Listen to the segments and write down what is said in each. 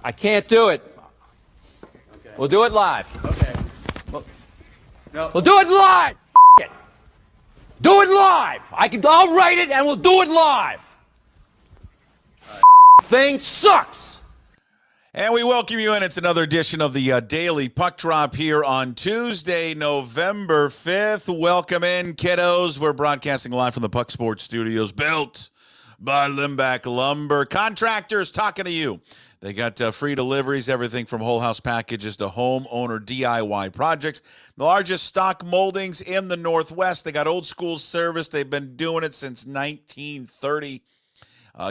I can't do it. Okay. We'll do it live. Okay. We'll do it live. It. Do it live. I'll write it and we'll do it live. Thing sucks. And we welcome you in. It's another edition of the Daily Puck Drop here on Tuesday, November 5th. Welcome in, kiddos. We're broadcasting live from the Puck Sports Studios, built by Limbach Lumber. Contractors talking to you. They got free deliveries, everything from whole house packages to homeowner DIY projects. The largest stock moldings in the Northwest. They got old school service. They've been doing it since 1930.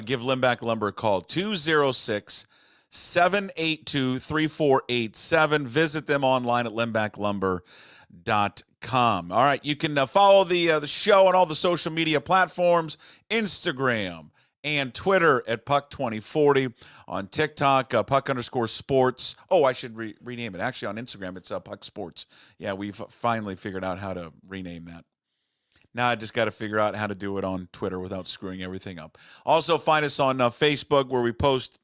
Give Limbach Lumber a call, 206-782-3487. Visit them online at limbachlumber.com. All right, you can follow the show on all the social media platforms, Instagram and Twitter at Puck2040. On TikTok, Puck_sports. Oh, I should rename it. Actually, on Instagram, it's Puck Sports. Yeah, we've finally figured out how to rename that. Now I just got to figure out how to do it on Twitter without screwing everything up. Also, find us on Facebook, where we post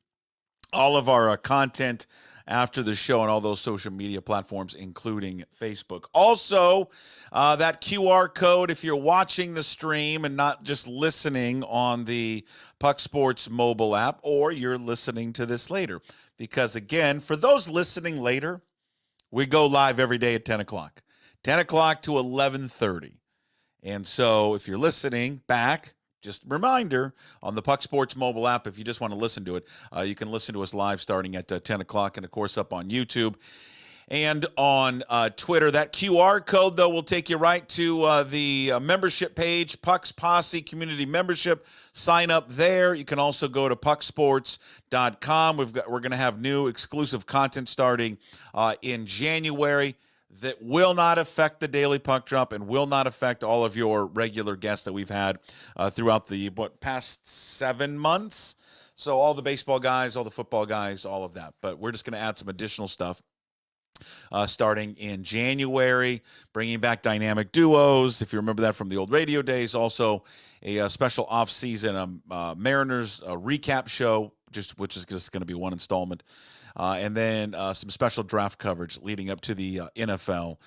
all of our content after the show on all those social media platforms, including Facebook. Also, that QR code, if you're watching the stream and not just listening on the Puck Sports mobile app, or you're listening to this later. Because, again, for those listening later, we go live every day at 10 o'clock. 10 o'clock to 11:30. And so if you're listening back, just a reminder, on the Puck Sports mobile app, if you just want to listen to it, you can listen to us live starting at 10 o'clock and, of course, up on YouTube and on Twitter. That QR code, though, will take you right to the membership page, Puck's Posse Community Membership. Sign up there. You can also go to pucksports.com. We're going to have new exclusive content starting in January that will not affect the Daily Puck Drop and will not affect all of your regular guests that we've had throughout the past 7 months. So all the baseball guys, all the football guys, all of that. But we're just going to add some additional stuff starting in January, bringing back dynamic duos, if you remember that from the old radio days. Also, a special off-season Mariners recap show, which is just going to be one installment. And then some special draft coverage leading up to the NFL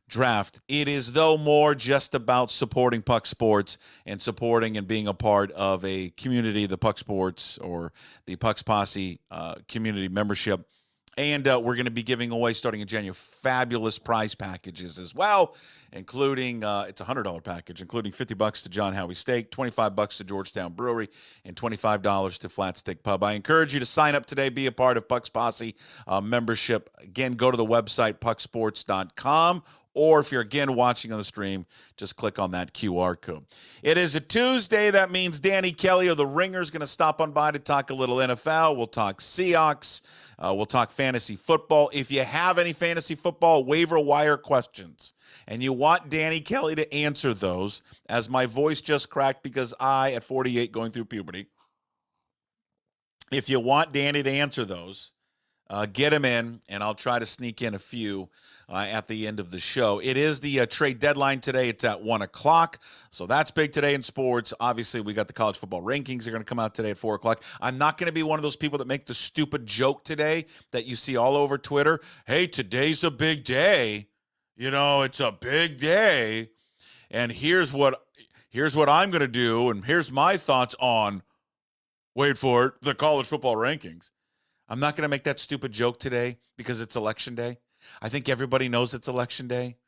draft. It is, though, more just about supporting Puck Sports and supporting and being a part of a community, the Puck Sports or the Puck's Posse community membership. And we're going to be giving away, starting in January, fabulous prize packages as well, including, it's a $100 package, including $50 to John Howie Steak, $25 to Georgetown Brewery, and $25 to Flat Stick Pub. I encourage you to sign up today, be a part of Puck's Posse membership. Again, go to the website, pucksports.com. Or if you're, again, watching on the stream, just click on that QR code. It is a Tuesday. That means Danny Kelly of the Ringer is going to stop on by to talk a little NFL. We'll talk Seahawks. We'll talk fantasy football. If you have any fantasy football waiver wire questions and you want Danny Kelly to answer those, as my voice just cracked because I, at 48, going through puberty, if you want Danny to answer those, get him in, and I'll try to sneak in a few at the end of the show. It is the trade deadline today. It's at 1 o'clock, so that's big today in sports. Obviously, we got the college football rankings. They're going to come out today at 4 o'clock. I'm not going to be one of those people that make the stupid joke today that you see all over Twitter. Hey, today's a big day. You know, it's a big day, and here's what I'm going to do, and here's my thoughts on, wait for it, the college football rankings. I'm not going to make that stupid joke today because it's election day. I think everybody knows it's election day,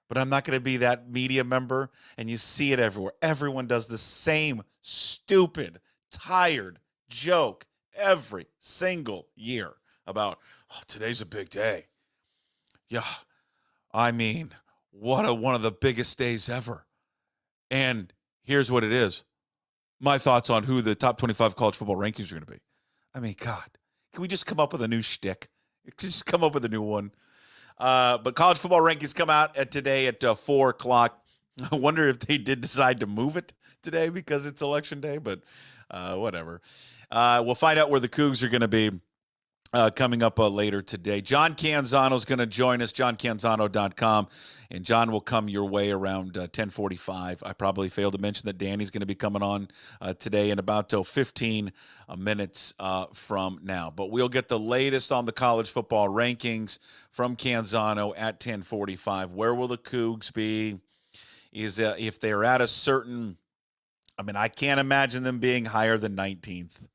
but I'm not going to be that media member, and you see it everywhere. Everyone does the same stupid, tired joke every single year about, oh, today's a big day. Yeah, I mean, one of the biggest days ever. And here's what it is. My thoughts on who the top 25 college football rankings are going to be. I mean, God. Can we just come up with a new shtick? Just come up with a new one. But college football rankings come out today at 4 o'clock. I wonder if they did decide to move it today because it's election day, but whatever. We'll find out where the Cougs are going to be coming up later today. John Canzano is going to join us, johncanzano.com, and John will come your way around 10:45. I probably failed to mention that Danny's going to be coming on today in about 15 minutes from now. But we'll get the latest on the college football rankings from Canzano at 10:45. Where will the Cougs be? Is if they're at a certain, I can't imagine them being higher than 19th.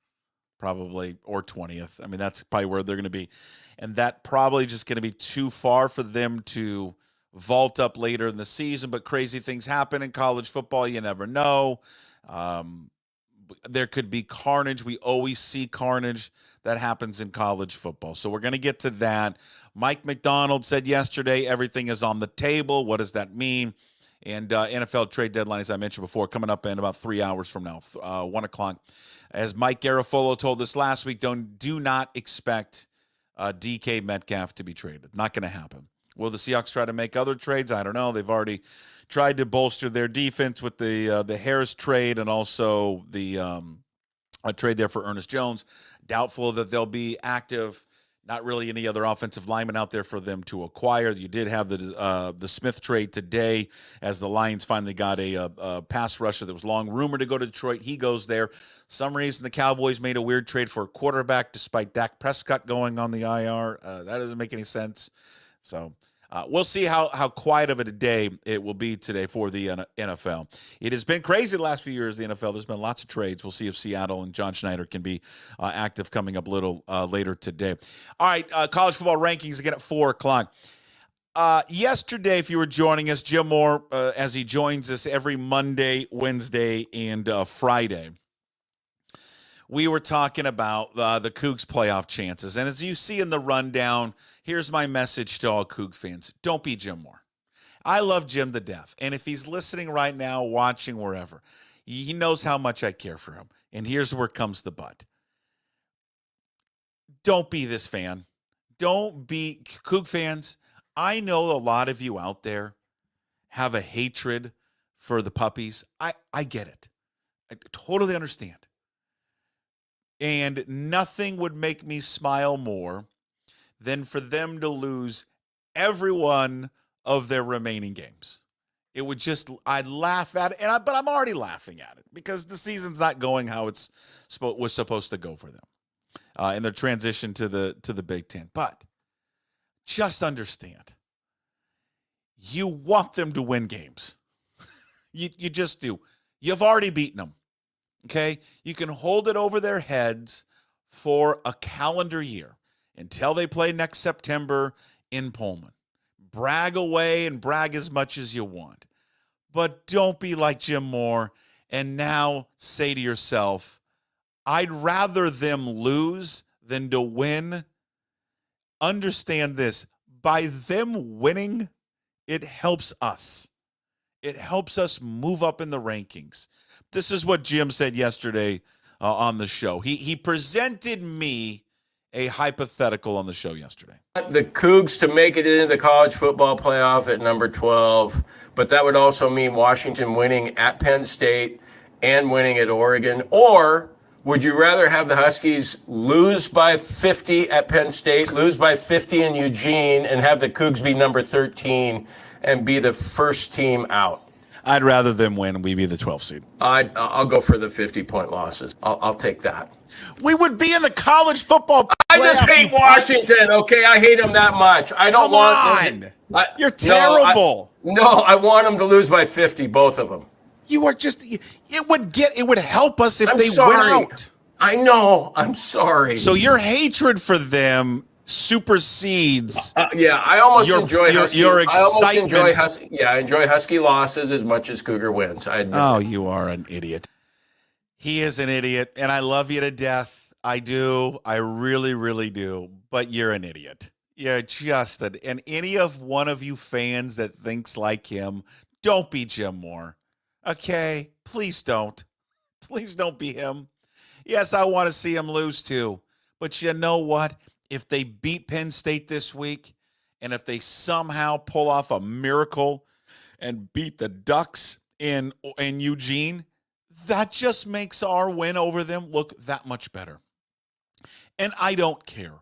Probably, or 20th. That's probably where they're going to be. And that probably just going to be too far for them to vault up later in the season. But crazy things happen in college football. You never know. There could be carnage. We always see carnage that happens in college football. So we're going to get to that. Mike Macdonald said yesterday, everything is on the table. What does that mean? And NFL trade deadline, as I mentioned before, coming up in about 3 hours from now, 1 o'clock. As Mike Garafolo told us last week, do not expect DK Metcalf to be traded. Not going to happen. Will the Seahawks try to make other trades? I don't know. They've already tried to bolster their defense with the Harris trade and also the trade there for Ernest Jones. Doubtful that they'll be active. Not really any other offensive linemen out there for them to acquire. You did have the Smith trade today as the Lions finally got a pass rusher that was long rumored to go to Detroit. He goes there. Some reason the Cowboys made a weird trade for a quarterback despite Dak Prescott going on the IR. That doesn't make any sense. So we'll see how quiet of a day it will be today for the NFL. It has been crazy the last few years, the NFL. There's been lots of trades. We'll see if Seattle and John Schneider can be active coming up a little later today. All right, college football rankings again at 4 o'clock. Yesterday, if you were joining us, Jim Moore, as he joins us every Monday, Wednesday, and Friday, we were talking about the Cougs playoff chances. And as you see in the rundown, here's my message to all Coug fans. Don't be Jim Moore. I love Jim to death. And if he's listening right now, watching wherever, he knows how much I care for him. And here's where comes the but. Don't be this fan. Don't be Coug fans. I know a lot of you out there have a hatred for the puppies. I get it. I totally understand. And nothing would make me smile more than for them to lose every one of their remaining games. It would just, I'd laugh at it, but I'm already laughing at it because the season's not going how was supposed to go for them in their transition to the Big Ten. But just understand, you want them to win games. You just do. You've already beaten them. Okay, you can hold it over their heads for a calendar year until they play next September in Pullman. Brag away and brag as much as you want. But don't be like Jim Moore and now say to yourself, I'd rather them lose than to win. Understand this. By them winning, it helps us. It helps us move up in the rankings. This is what Jim said yesterday on the show. He presented me a hypothetical on the show yesterday. The Cougs to make it into the college football playoff at number 12, but that would also mean Washington winning at Penn State and winning at Oregon. Or would you rather have the Huskies lose by 50 at Penn State, lose by 50 in Eugene, and have the Cougs be number 13 and be the first team out? I'd rather them win and we be the 12th seed. I'll go for the 50-point losses. I'll take that. We would be in the college football. I just hate Washington. Okay, I hate them that much. I don't want them. You're terrible. I want them to lose by 50, both of them. You are just. It would help us if they sorry. went out. I know. I'm sorry. So your hatred for them supersedes. I almost enjoy Husky. Your excitement. I enjoy Husky losses as much as Cougar wins. You are an idiot. He is an idiot, and I love you to death. I do. I really, really do. But you're an idiot. You're just and any of one of you fans that thinks like him, don't be Jim Moore. Okay? Please don't. Please don't be him. Yes, I want to see him lose too. But you know what? If they beat Penn State this week, and if they somehow pull off a miracle and beat the Ducks in Eugene, that just makes our win over them look that much better. And I don't care.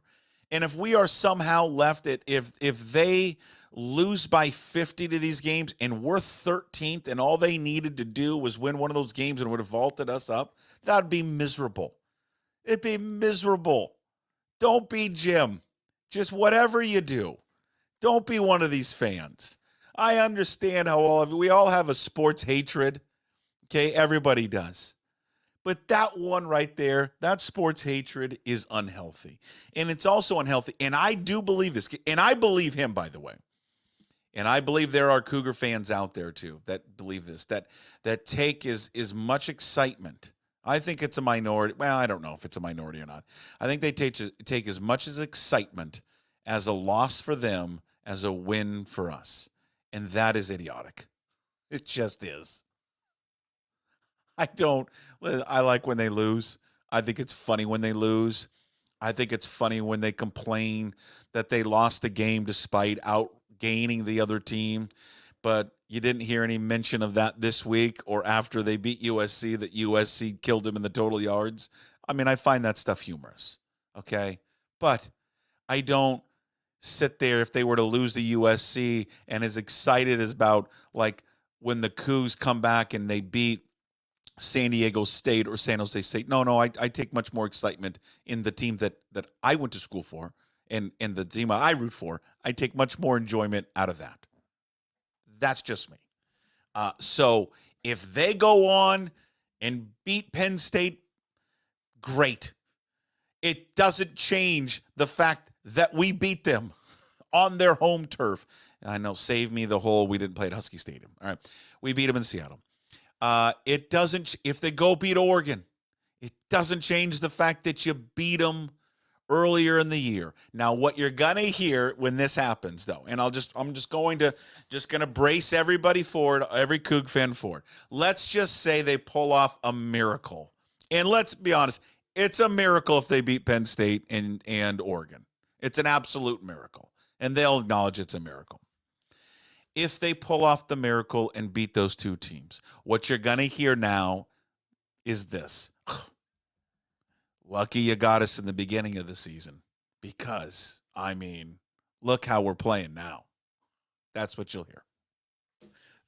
And if we are somehow left at if they lose by 50 to these games and we're 13th and all they needed to do was win one of those games and would have vaulted us up, that would be miserable. It'd be miserable. Don't be Jim. Just whatever you do, don't be one of these fans. I understand how we all have a sports hatred. Okay, everybody does. But that one right there, that sports hatred is unhealthy. And it's also unhealthy. And I do believe this. And I believe him, by the way. And I believe there are Cougar fans out there, too, that believe this, that take as much excitement. I think it's a minority. Well, I don't know if it's a minority or not. I think they take as much as excitement as a loss for them as a win for us. And that is idiotic. It just is. I like when they lose. I think it's funny when they lose. I think it's funny when they complain that they lost the game despite outgaining the other team. But you didn't hear any mention of that this week or after they beat USC, that USC killed them in the total yards. I mean, I find that stuff humorous, okay? But I don't sit there if they were to lose to USC and as excited as about like when the Cougs come back and they beat San Diego State or San Jose State. No, I take much more excitement in the team that I went to school for and the team I root for. I take much more enjoyment out of that. That's just me. So if they go on and beat Penn State, great. It doesn't change the fact that we beat them on their home turf. I know, save me the whole we didn't play at Husky Stadium. All right, we beat them in Seattle. It doesn't, if they go beat Oregon, it doesn't change the fact that you beat them earlier in the year. Now, what you're going to hear when this happens, though, and I'm just going to brace everybody for it, every Coug fan for it. Let's just say they pull off a miracle. And let's be honest, it's a miracle if they beat Penn State and Oregon. It's an absolute miracle. And they'll acknowledge it's a miracle. If they pull off the miracle and beat those two teams, what you're going to hear now is this. Lucky you got us in the beginning of the season because, I mean, look how we're playing now. That's what you'll hear.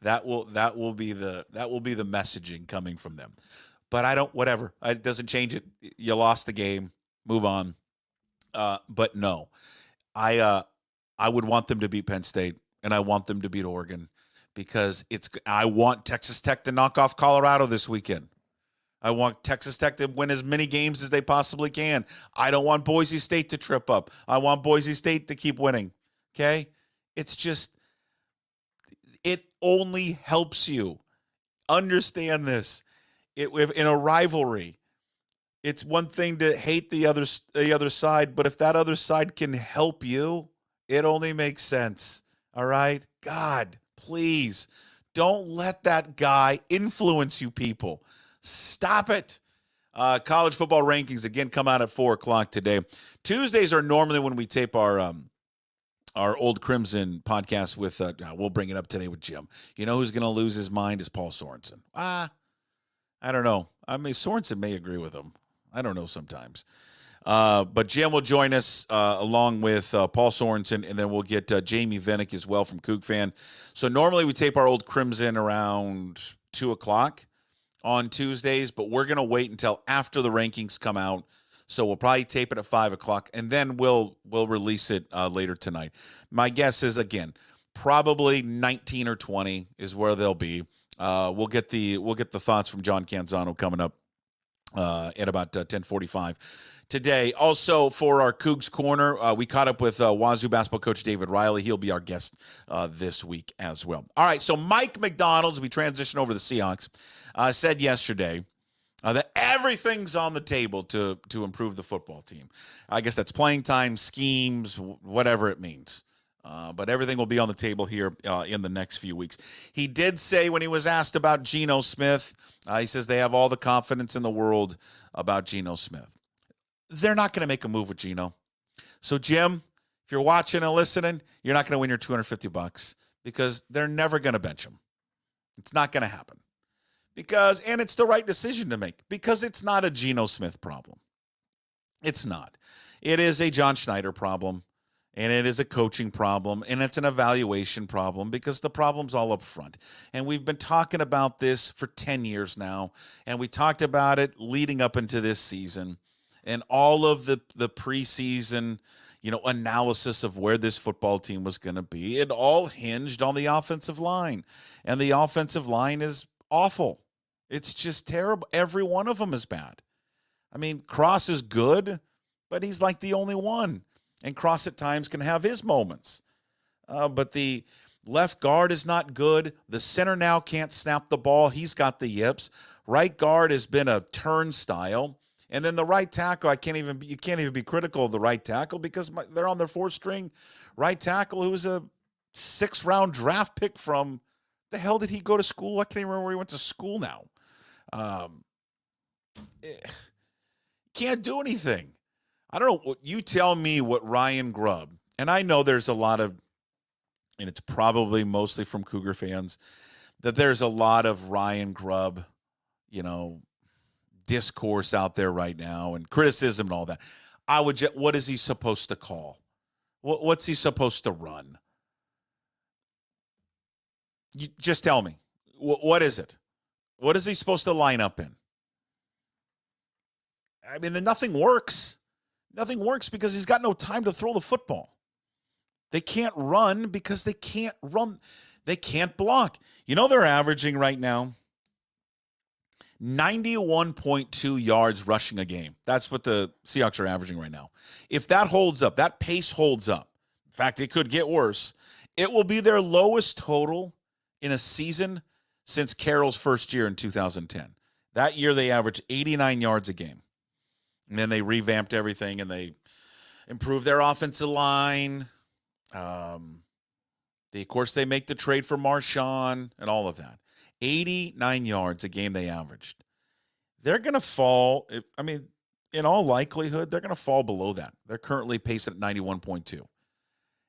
That will be the messaging coming from them. But whatever. It doesn't change it. You lost the game. Move on. But no, I would want them to beat Penn State. And I want them to beat Oregon because I want Texas Tech to knock off Colorado this weekend. I want Texas Tech to win as many games as they possibly can. I don't want Boise State to trip up. I want Boise State to keep winning. Okay? It's just, it only helps you. Understand this. In a rivalry, it's one thing to hate the other side, but if that other side can help you, it only makes sense. All right? God, please, don't let that guy influence you people. Stop it. College football rankings, again, come out at 4 o'clock today. Tuesdays are normally when we tape our Old Crimson podcast with, we'll bring it up today with Jim. You know who's going to lose his mind is Paul Sorensen. I don't know. I mean, Sorensen may agree with him. I don't know sometimes. But Jim will join us along with Paul Sorensen, and then we'll get Jamie Vinnick as well from Coug Fan. So normally we tape our Old Crimson around 2 o'clock on Tuesdays, but we're going to wait until after the rankings come out. So we'll probably tape it at 5 o'clock, and then we'll release it later tonight. My guess is, again, probably 19 or 20 is where they'll be. We'll get the thoughts from John Canzano coming up at about 10:45 today. Also, for our Cougs Corner, we caught up with Wazoo basketball coach David Riley. He'll be our guest this week as well. All right, so Mike Macdonald, as we transition over to the Seahawks, said yesterday that everything's on the table to improve the football team. I guess that's playing time, schemes, whatever it means. But everything will be on the table here in the next few weeks. He did say when he was asked about Geno Smith, he says they have all the confidence in the world about Geno Smith. They're not going to make a move with Geno. So, Jim, if you're watching and listening, you're not going to win your $250 because they're never going to bench him. It's not going to happen. And it's the right decision to make because it's not a Geno Smith problem. It's not. It is a John Schneider problem, and it is a coaching problem, and it's an evaluation problem because the problem's all up front. And we've been talking about this for 10 years now, and we talked about it leading up into this season and all of the preseason, analysis of where this football team was going to be. It all hinged on the offensive line, and the offensive line is awful. It's just terrible. Every one of them is bad. I mean, Cross is good, but he's like the only one. And Cross at times can have his moments. But the left guard is not good. The center now can't snap the ball. He's got the yips. Right guard has been a turnstile. And then the right tackle, you can't even be critical of the right tackle because they're on their fourth string right tackle who's a 6th-round draft pick from, the hell did he go to school? I can't even remember where he went to school now. Can't do anything. I don't know. You tell me what Ryan Grubb, and I know there's a lot of, and it's probably mostly from Cougar fans, that there's a lot of Ryan Grubb, discourse out there right now and criticism and all that. What is he supposed to call? What's he supposed to run? You just tell me. What is it? What is he supposed to line up in? I mean, nothing works. Nothing works because he's got no time to throw the football. They can't run because they can't run. They can't block. They're averaging right now 91.2 yards rushing a game. That's what the Seahawks are averaging right now. If that holds up, that pace holds up, in fact, it could get worse, it will be their lowest total in a season since Carroll's first year in 2010. That year they averaged 89 yards a game. And then they revamped everything and they improved their offensive line. Of course, they make the trade for Marshawn and all of that. 89 yards a game they averaged. They're going to fall. I mean, in all likelihood, they're going to fall below that. They're currently pacing at 91.2.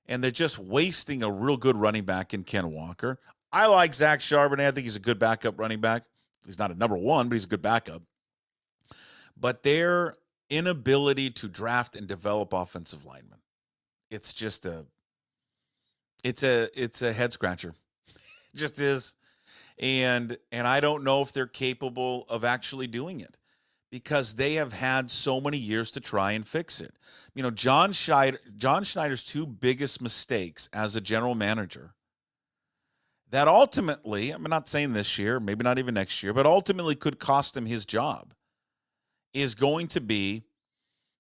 And they're just wasting a real good running back in Ken Walker. I like Zach Charbonnet. I think he's a good backup running back. He's not a number one, but he's a good backup. But their inability to draft and develop offensive linemen, it's just it's a head scratcher. It just is. And I don't know if they're capable of actually doing it because they have had so many years to try and fix it. John Schneider's two biggest mistakes as a general manager that ultimately, I'm not saying this year, maybe not even next year, but ultimately could cost him his job, is going to be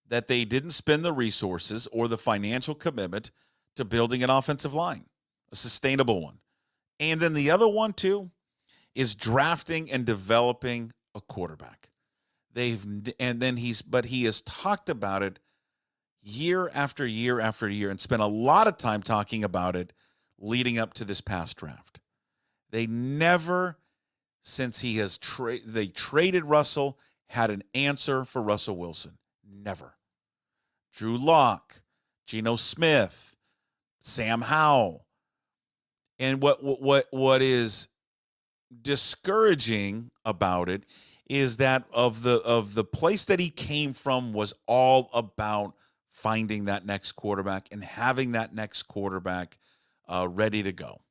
that they didn't spend the resources or the financial commitment to building an offensive line, a sustainable one. And then the other one, too, is drafting and developing a quarterback. He has talked about it year after year after year and spent a lot of time talking about it leading up to this past draft. They never, since they traded Russell, had an answer for Russell Wilson. Never. Drew Lock, Geno Smith, Sam Howell. And what is discouraging about it is that of the place that he came from was all about finding that next quarterback and having that next quarterback ready to go.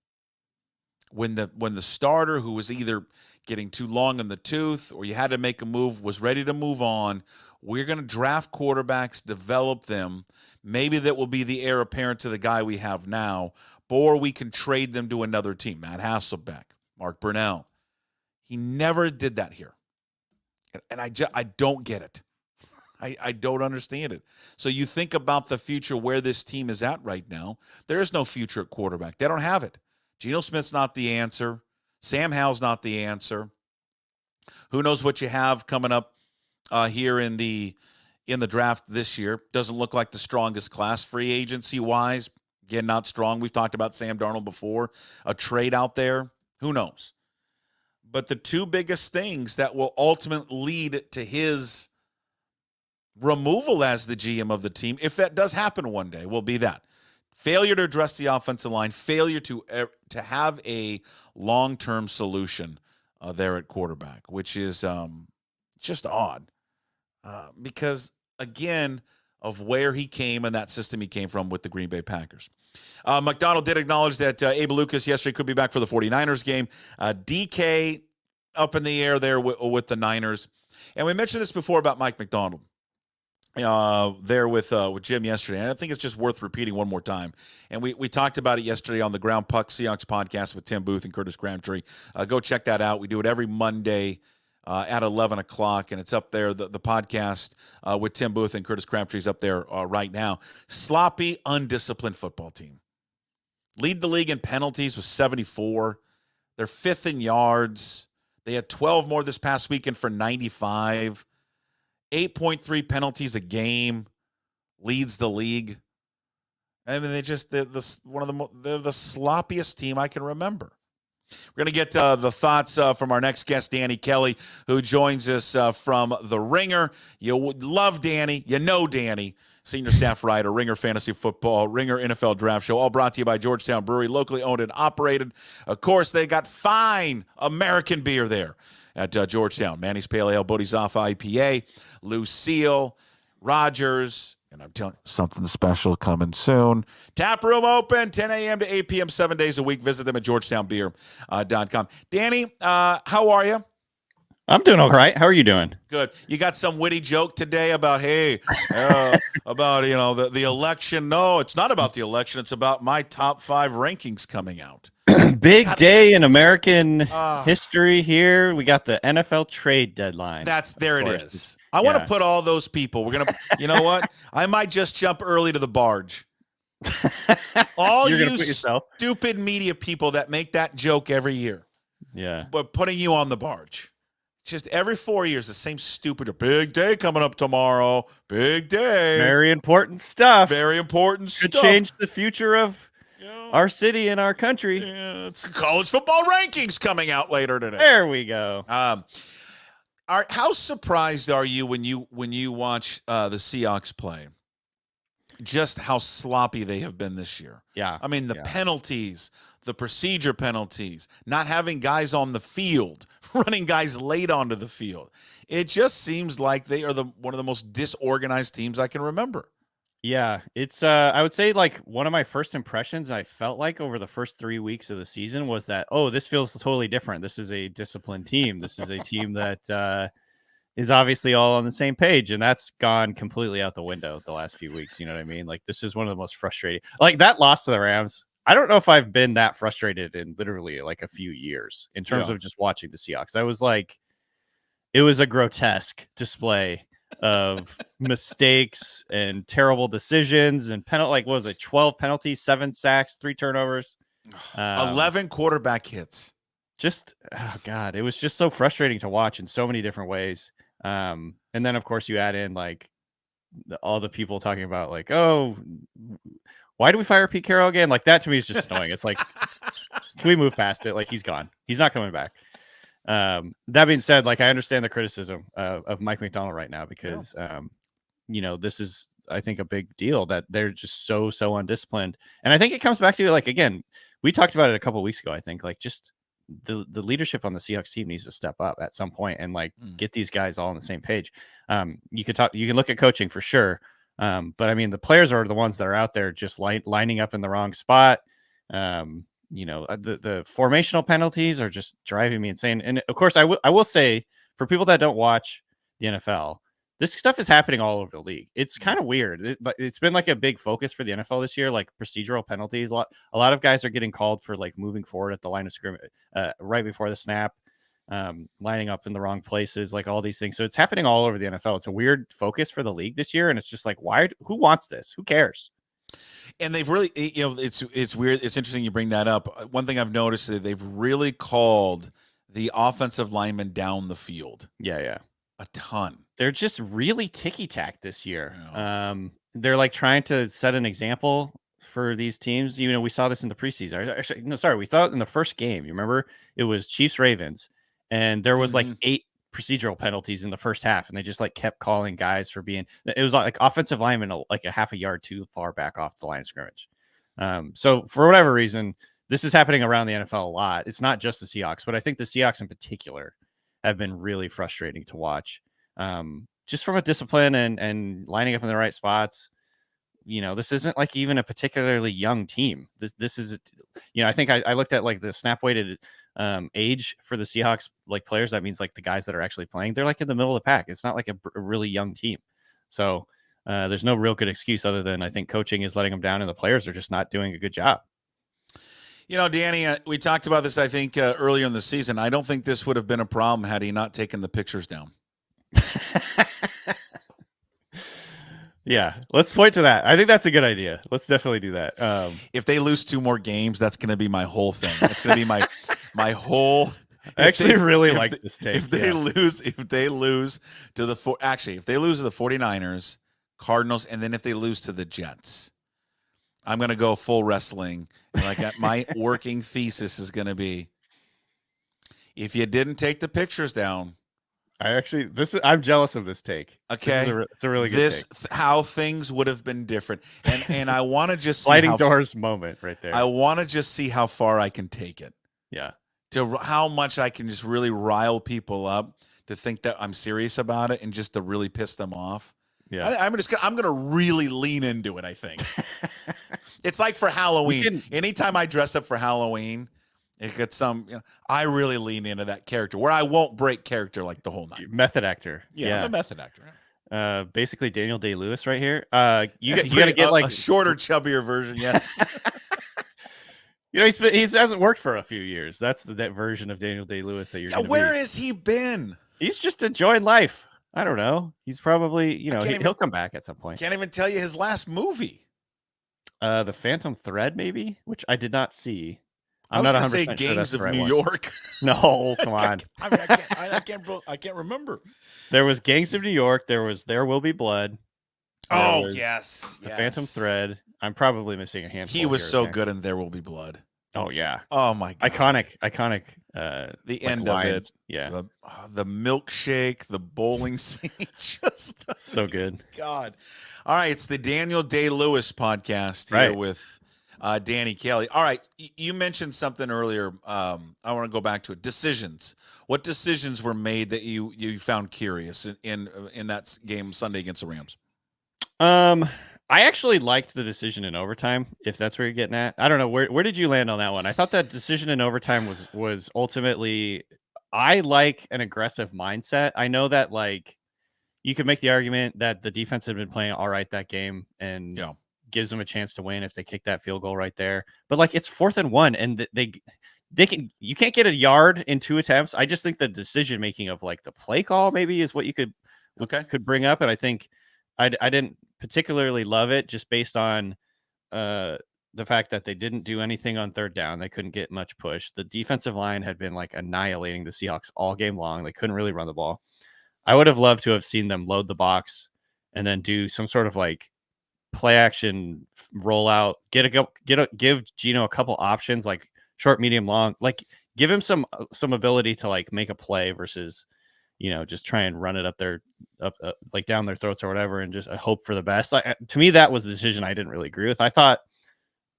When the starter, who was either getting too long in the tooth or you had to make a move, was ready to move on, we're going to draft quarterbacks, develop them. Maybe that will be the heir apparent to the guy we have now, or we can trade them to another team. Matt Hasselbeck, Mark Burnell. He never did that here. And I don't get it. I don't understand it. So you think about the future where this team is at right now. There is no future at quarterback. They don't have it. Geno Smith's not the answer. Sam Howell's not the answer. Who knows what you have coming up here in the draft this year. Doesn't look like the strongest class free agency-wise. Again, not strong. We've talked about Sam Darnold before. A trade out there. Who knows? But the two biggest things that will ultimately lead to his removal as the GM of the team, if that does happen one day, will be that. Failure to address the offensive line, failure to have a long-term solution there at quarterback, which is just odd because again, of where he came and that system he came from with the Green Bay Packers. Macdonald did acknowledge that Abe Lucas yesterday could be back for the 49ers game. DK up in the air there with the Niners. And we mentioned this before about Mike Macdonald there with Jim yesterday. And I think it's just worth repeating one more time. And we talked about it yesterday on the Ground Puck Seahawks podcast with Tim Booth and Curtis Crabtree. Go check that out. We do it every Monday at 11 o'clock, and it's up there. The podcast with Tim Booth and Curtis Crabtree is up there right now. Sloppy, undisciplined football team. Lead the league in penalties with 74. They're fifth in yards. They had 12 more this past weekend for 95. 8.3 penalties a game. Leads the league. I mean, they're the sloppiest team I can remember. We're going to get the thoughts from our next guest, Danny Kelly, who joins us from The Ringer. You love Danny. You know Danny, senior staff writer, Ringer Fantasy Football, Ringer NFL Draft Show, all brought to you by Georgetown Brewery, locally owned and operated. Of course, they got fine American beer there at Georgetown. Manny's Pale Ale, Bodie's Off IPA, Lucille, Rogers. And I'm telling you, something special coming soon. Tap room open, 10 a.m. to 8 p.m., 7 days a week. Visit them at georgetownbeer.com. Danny, how are you? I'm doing all right. How are you doing? Good. You got some witty joke today about, about, the election. No, it's not about the election. It's about my top 5 rankings coming out. Big day in American history here. We got the NFL trade dedeadline. There it is. I want to put all those people. We're going to, you know what? I might just jump early to the barge. All You're you gonna put yourself? Stupid media people that make that joke every year. Yeah. But putting you on the barge. Just every 4 years, the same stupid, big day coming up tomorrow. Big day. Very important stuff. Very important Could stuff. change the future of our city and our country. Yeah, it's college football rankings coming out later today. There we go. How surprised are you when you watch the Seahawks play? Just how sloppy they have been this year. Yeah. I mean, the penalties, the procedure penalties, not having guys on the field, running guys late onto the field. It just seems like they are one of the most disorganized teams I can remember. Yeah, it's I would say like one of my first impressions I felt like over the first 3 weeks of the season was that, this feels totally different. This is a disciplined team. This is a team that is obviously all on the same page, and that's gone completely out the window the last few weeks. You know what I mean? Like, this is one of the most frustrating. Like, that loss to the Rams, I don't know if I've been that frustrated in literally like a few years in terms of just watching the Seahawks. I was like, it was a grotesque display of mistakes and terrible decisions and what was it? 12 penalties, 7 sacks, 3 turnovers, 11 quarterback hits. Just, oh God, it was just so frustrating to watch in so many different ways. And then of course you add in like all the people talking about like, why do we fire Pete Carroll again? Like, that to me is just annoying. It's like, can we move past it? Like, he's gone. He's not coming back. That being said, like, I understand the criticism of Mike Macdonald right now because, this is, I think, a big deal that they're just so undisciplined. And I think it comes back to, like, again, we talked about it a couple of weeks ago. I think, like, just the leadership on the Seahawks team needs to step up at some point and like get these guys all on the same page. You can look at coaching for sure. But I mean, the players are the ones that are out there just lining up in the wrong spot. The formational penalties are just driving me insane. And of course, I will say, for people that don't watch the NFL, this stuff is happening all over the league. It's kind of weird. It's been like a big focus for the NFL this year, like procedural penalties. A lot of guys are getting called for like moving forward at the line of scrimmage right before the snap, lining up in the wrong places, like all these things. So it's happening all over the NFL. It's a weird focus for the league this year. And it's just like, who wants this? Who cares? And they've really, it's weird. It's interesting you bring that up. One thing I've noticed is that they've really called the offensive linemen down the field. Yeah. A ton. They're just really ticky-tack this year. Yeah. They're like trying to set an example for these teams. We saw this in the preseason. Actually, no, sorry. We thought in the first game, you remember, it was Chiefs-Ravens, and there was like 8 procedural penalties in the first half, and they just like kept calling guys for being, it was like offensive linemen like a half a yard too far back off the line of scrimmage. So for whatever reason, this is happening around the NFL a lot. It's not just the Seahawks, but I think the Seahawks in particular have been really frustrating to watch. just from a discipline and lining up in the right spots, this isn't like even a particularly young team. This is, I think I looked at like the snap weighted age for the Seahawks, like players. That means like the guys that are actually playing, they're like in the middle of the pack. It's not like a really young team. So there's no real good excuse other than I think coaching is letting them down and the players are just not doing a good job. Danny, we talked about this, I think, earlier in the season. I don't think this would have been a problem had he not taken the pictures down. Yeah, let's point to that. I think that's a good idea. Let's definitely do that. If they lose 2 more games, that's going to my whole thing. That's going to be my whole. I actually really like this take. If they lose to the if they lose to the 49ers, Cardinals, and then if they lose to the Jets, I'm going to go full wrestling. And my working thesis is going to be, if you didn't take the pictures down. I'm jealous of this take. Okay. It's a really good take. How things would have been different. And I want to just see sliding doors moment right there. I want to just see how far I can take it. Yeah. To how much I can just really rile people up to think that I'm serious about it and just to really piss them off. Yeah. I'm gonna really lean into it, I think. It's like for Halloween. Anytime I dress up for Halloween, it gets I really lean into that character where I won't break character like the whole night. Method actor. Yeah. I'm a method actor. Basically Daniel Day-Lewis right here. You got to get like a shorter, chubbier version. Yes. He hasn't worked for a few years. That's that version of Daniel Day-Lewis that you're. Yeah, where has he been? He's just enjoying life. I don't know. He's probably, he'll come back at some point. Can't even tell you his last movie. The Phantom Thread, maybe, which I did not see. I'm not 100% sure Gangs of New York. No, come on. I can't remember. There was Gangs of New York. There was There Will Be Blood. Yes. The Phantom Thread. I'm probably missing a handful. He was so good in There Will Be Blood. Oh yeah. Oh my God. Iconic. The end of it. Yeah. The milkshake, the bowling scene, just so good. God. All right, it's the Daniel Day-Lewis podcast here with Danny Kelly. All right, you mentioned something earlier. I want to go back to it. Decisions. What decisions were made that you found curious in that game Sunday against the Rams? I actually liked the decision in overtime, if that's where you're getting at. I don't know. Where did you land on that one? I thought that decision in overtime was ultimately, I like an aggressive mindset. I know that you could make the argument that the defense had been playing all right that game and gives them a chance to win if they kick that field goal right there. But it's 4th and 1 and you can't get a yard in 2 attempts. I just think the decision making of the play call maybe is what you could bring up. And I think I didn't particularly love it just based on the fact that they didn't do anything on 3rd down. They couldn't get much push. The defensive line had been annihilating the Seahawks all game long. They couldn't really run the ball. I would have loved to have seen them load the box and then do some sort of play action rollout, give Geno a couple options, short, medium, long, give him some ability to make a play versus, just try and run it up down their throats or whatever, and just hope for the best. To me, that was the decision I didn't really agree with. I thought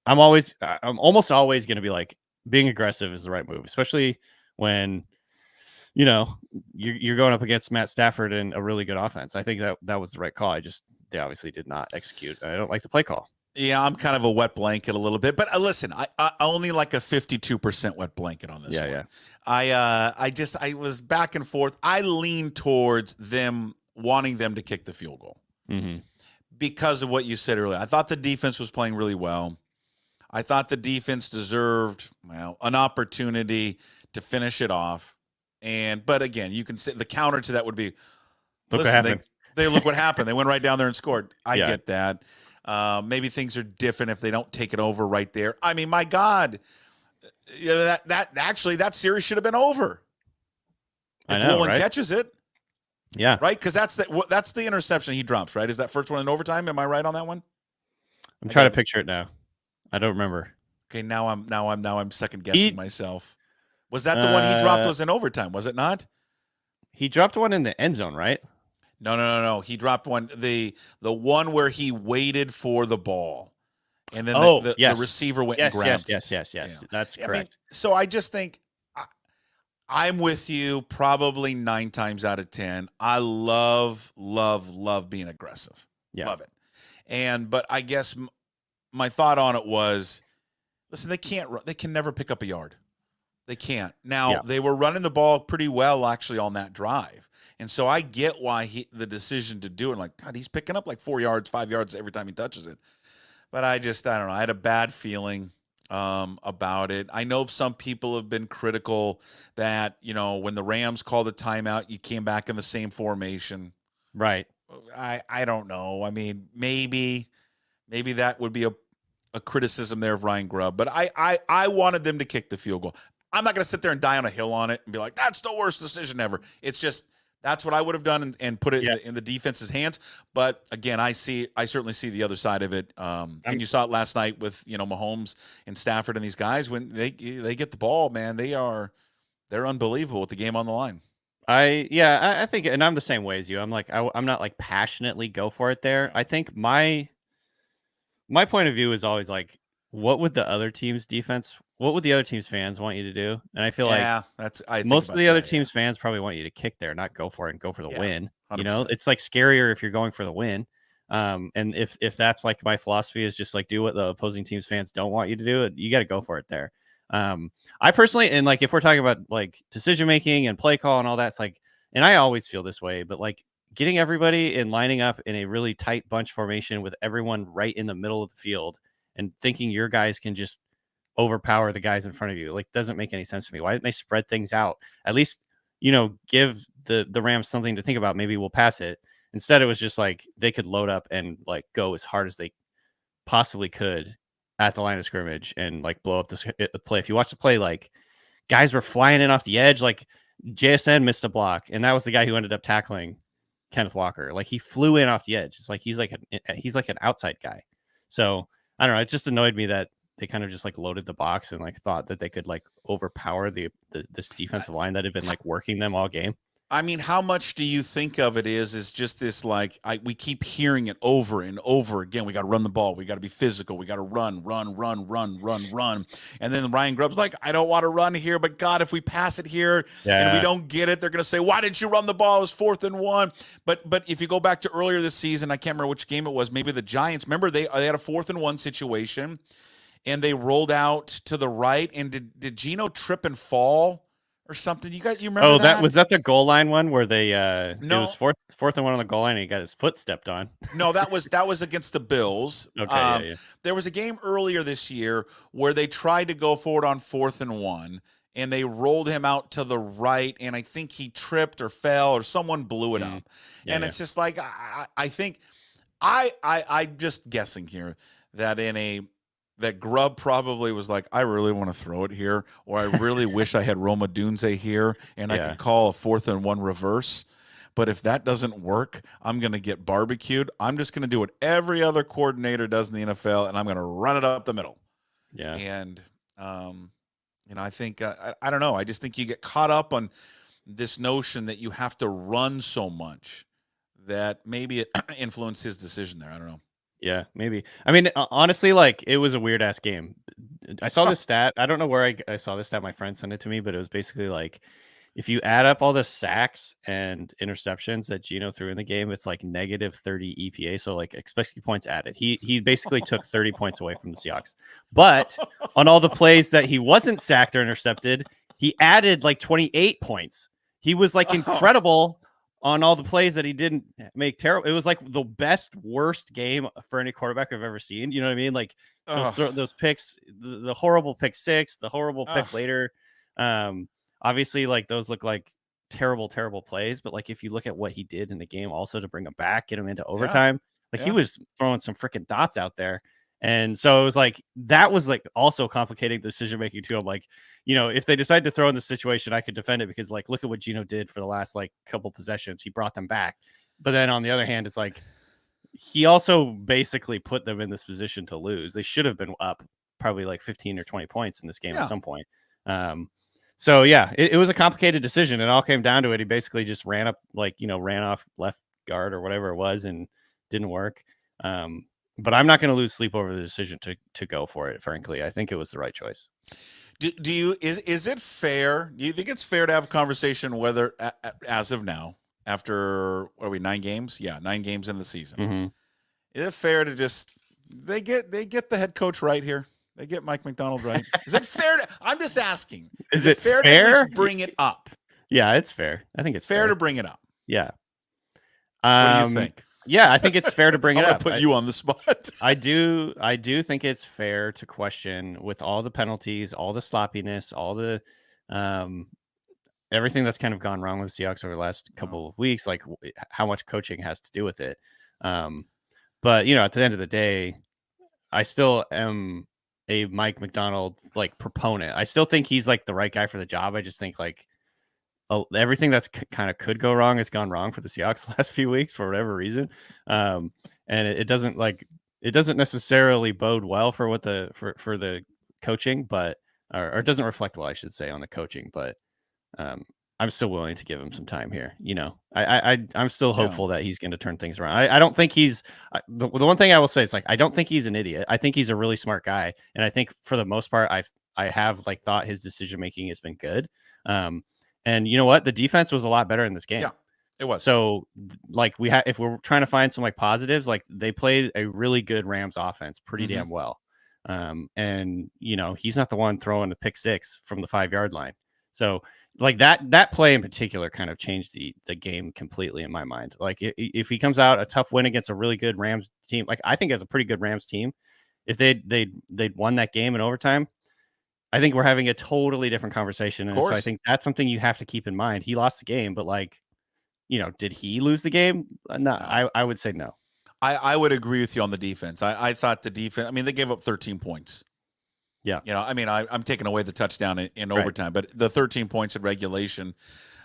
I'm almost always going to be being aggressive is the right move, especially when, you're going up against Matt Stafford and a really good offense. I think that was the right call. They obviously did not execute. I don't like the play call. Yeah, I'm kind of a wet blanket a little bit, but listen, I only like a 52% wet blanket on this one. Yeah. I was back and forth. I lean towards them wanting them to kick the field goal because of what you said earlier. I thought the defense was playing really well. I thought the defense deserved an opportunity to finish it off. But again, you can say the counter to that would be, look what happened. They look what happened. They went right down there and scored. I get that. Maybe things are different if they don't take it over right there. I mean, my God, that series should have been over. If Woolen catches it, right, because that's the interception he drops. Right, is that first one in overtime? Am I right on that one? I'm trying to picture it now. I don't remember. Okay, now I'm second guessing myself. Was that the one he dropped was in overtime? Was it not? He dropped one in the end zone, right? No. He dropped one. The one where he waited for the ball, and then the receiver went and grabbed. Yes. Yeah. That's correct. So I just think I'm with you probably 9 times out of 10. I love being aggressive. Yeah. Love it. But I guess my thought on it was, listen, they can never pick up a yard. They can't. Now, they were running the ball pretty well actually on that drive. And so I get why the decision to do it. Like, God, he's picking up like 4 yards, 5 yards every time he touches it. But I don't know. I had a bad feeling about it. I know some people have been critical that, when the Rams called the timeout, you came back in the same formation. Right. I don't know. I mean, maybe that would be a criticism there of Ryan Grubb. But I wanted them to kick the field goal. I'm not going to sit there and die on a hill on it and be like, that's the worst decision ever. It's just, that's what I would have done and put it in the defense's hands. But again, I certainly see the other side of it. And you saw it last night with, Mahomes and Stafford and these guys. When they get the ball, man, they're unbelievable with the game on the line. I think, and I'm the same way as you. I'm like, I'm not like passionately go for it there. I think my point of view is always like, what would the other team's fans want you to do? And I feel like most of the other team's fans probably want you to kick there, not go for it and go for the win. 100%. It's like scarier if you're going for the win. And if that's like my philosophy is just like do what the opposing team's fans don't want you to do, you got to go for it there. I personally, and like if we're talking about like decision making and play call and all that, it's like, and I always feel this way, but like getting everybody and lining up in a really tight bunch formation with everyone right in the middle of the field and thinking your guys can just overpower the guys in front of you, like doesn't make any sense to me. Why didn't they spread things out? At least, give the Rams something to think about. Maybe we'll pass it. Instead, it was just like they could load up and like go as hard as they possibly could at the line of scrimmage and like blow up the play. If you watch the play, like guys were flying in off the edge, like JSN missed a block, and that was the guy who ended up tackling Kenneth Walker. Like he flew in off the edge. It's like he's like an outside guy. So I don't know. It just annoyed me that they kind of just like loaded the box and like thought that they could like overpower this defensive line that had been like working them all game. I mean, how much do you think of it is just this like we keep hearing it over and over again. We got to run the ball. We got to be physical. We got to run. And then Ryan Grubb's like, I don't want to run here, but God, if we pass it here and we don't get it, they're going to say, why didn't you run the ball? It was 4th and 1. But if you go back to earlier this season, I can't remember which game it was. Maybe the Giants. Remember they had a 4th and 1 situation, and they rolled out to the right. And did Geno trip and fall or something? You remember? Oh, that was that the goal line one where they no. It was 4th and 1 on the goal line and he got his foot stepped on. No, that was against the Bills. Okay, There was a game earlier this year where they tried to go forward on 4th and 1 and they rolled him out to the right, and I think he tripped or fell or someone blew it up. It's just like I think I'm just guessing here that that Grubb probably was like, I really want to throw it here, or I really wish I had Roma Dunze here and I could call a 4th and 1 reverse. But if that doesn't work, I'm going to get barbecued. I'm just going to do what every other coordinator does in the NFL, and I'm going to run it up the middle. Yeah. And, I think, I don't know. I just think you get caught up on this notion that you have to run so much that maybe it influenced his decision there. I don't know. Yeah, maybe. I mean, honestly, like it was a weird ass game. I saw this stat. I don't know where I saw this stat. My friend sent it to me, but it was basically like if you add up all the sacks and interceptions that Geno threw in the game, it's like negative 30 EPA. So like expected points added. He basically took 30 points away from the Seahawks. But on all the plays that he wasn't sacked or intercepted, he added like 28 points. He was like incredible on all the plays that he didn't make terrible. It was like the worst game for any quarterback I've ever seen. You know what I mean? Like those picks, the horrible pick 6, the horrible pick later. Obviously, like those look like terrible plays. But like if you look at what he did in the game, also to bring him back, get him into overtime, he was throwing some freaking dots out there. And so it was like that was like also complicating the decision making too. I'm like, if they decide to throw in this situation, I could defend it because like look at what Geno did for the last like couple possessions. He brought them back. But then on the other hand, it's like he also basically put them in this position to lose. They should have been up probably like 15 or 20 points in this game at some point. So yeah, it was a complicated decision. It all came down to it. He basically just ran off left guard or whatever it was and didn't work. But I'm not going to lose sleep over the decision to go for it. Frankly, I think it was the right choice. Is it fair? Do you think it's fair to have a conversation whether, as of now, after what are we 9 games? Yeah, 9 games in the season. Mm-hmm. Is it fair to just they get the head coach right here? They get Mike Macdonald right. Is it fair to? I'm just asking. Is it fair to at least bring it up? Yeah, it's fair. I think it's fair to bring it up. Yeah. What do you think? Yeah, I think it's fair to bring it up. Put you on the spot. I do think it's fair to question, with all the penalties, all the sloppiness, all the everything that's kind of gone wrong with the Seahawks over the last couple of weeks, like how much coaching has to do with it. But at the end of the day, I still am a Mike Macdonald like proponent. I still think he's like the right guy for the job. I just think like everything that's kind of could go wrong has gone wrong for the Seahawks the last few weeks for whatever reason. And it doesn't necessarily bode well for what for the coaching, but or it doesn't reflect well, I should say, on the coaching. But I'm still willing to give him some time here. I'm still hopeful that he's going to turn things around. I don't think he's the one thing I will say is like I don't think he's an idiot. I think he's a really smart guy, and I think for the most part I have like thought his decision making has been good. And you know what? The defense was a lot better in this game. Yeah, it was. So like if we're trying to find some like positives, like they played a really good Rams offense pretty damn well. And he's not the one throwing the pick 6 from the 5-yard line. So like that play in particular kind of changed the game completely in my mind. Like if he comes out a tough win against a really good Rams team, like I think as a pretty good Rams team, if they'd won that game in overtime, I think we're having a totally different conversation. And so I think that's something you have to keep in mind. He lost the game, but like, did he lose the game? No, I would say no. I would agree with you on the defense. I thought the defense, they gave up 13 points. Yeah. I'm taking away the touchdown in overtime, but the 13 points in regulation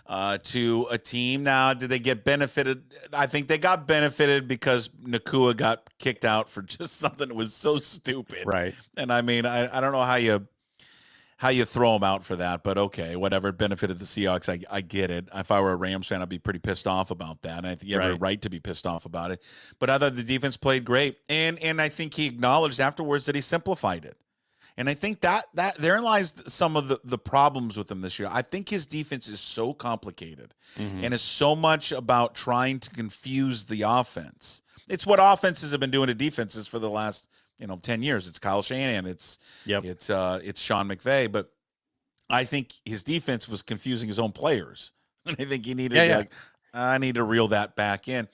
to a team. Now, did they get benefited? I think they got benefited because Nakua got kicked out for just something that was so stupid. Right. And I don't know how you throw them out for that, but okay, whatever. It benefited the Seahawks. I get it. If I were a Rams fan, I'd be pretty pissed off about that. And I think you have a right to be pissed off about it. But I thought the defense played great. And I think he acknowledged afterwards that he simplified it. And I think that therein lies some of the problems with him this year. I think his defense is so complicated and is so much about trying to confuse the offense. It's what offenses have been doing to defenses for the last 10 years. It's Kyle Shanahan. It's Sean McVay. But I think his defense was confusing his own players. And I think he needed I need to reel that back in.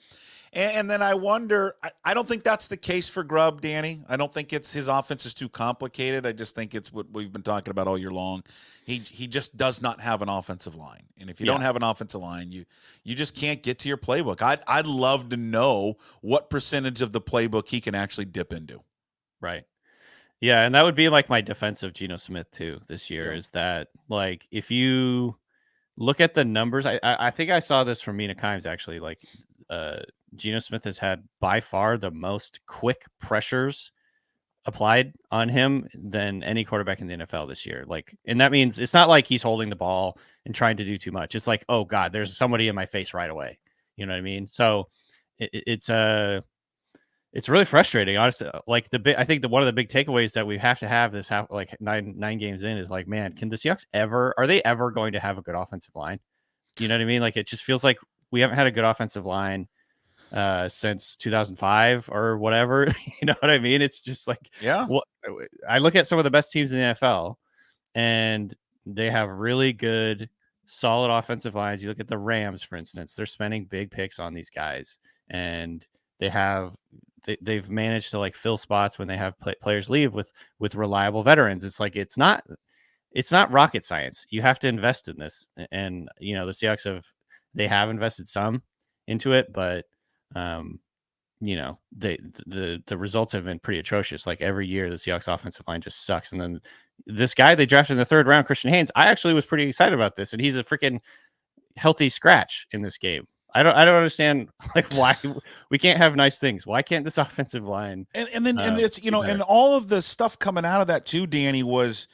And then I wonder, I don't think that's the case for Grubb, Danny. I don't think his offense is too complicated. I just think it's what we've been talking about all year long. He just does not have an offensive line. And if you don't have an offensive line, you just can't get to your playbook. I'd love to know what percentage of the playbook he can actually dip into. Right. Yeah, and that would be like my defense of Geno Smith too this year is that like if you look at the numbers, I think I saw this from Mina Kimes actually, like Geno Smith has had by far the most quick pressures applied on him than any quarterback in the NFL this year. Like, and that means it's not like he's holding the ball and trying to do too much. It's like, oh God, there's somebody in my face right away. You know what I mean? So it's really frustrating, honestly. Like I think one of the big takeaways that we have to have this like nine games in is like, man, can the Seahawks are they ever going to have a good offensive line? You know what I mean? Like, it just feels like we haven't had a good offensive line since 2005 or whatever. You know what I mean? It's just like, I look at some of the best teams in the NFL and they have really good, solid offensive lines. You look at the Rams, for instance, they're spending big picks on these guys and they've managed to like fill spots when they have players leave with reliable veterans. It's like, it's not rocket science. You have to invest in this. And, the Seahawks have invested some into it, but the results have been pretty atrocious. Like every year the Seahawks offensive line just sucks. And then this guy they drafted in the 3rd round, Christian Haynes, I actually was pretty excited about this. And he's a freaking healthy scratch in this game. I don't understand like why we can't have nice things. Why can't this offensive line? And it's, and all of the stuff coming out of that too, Danny, was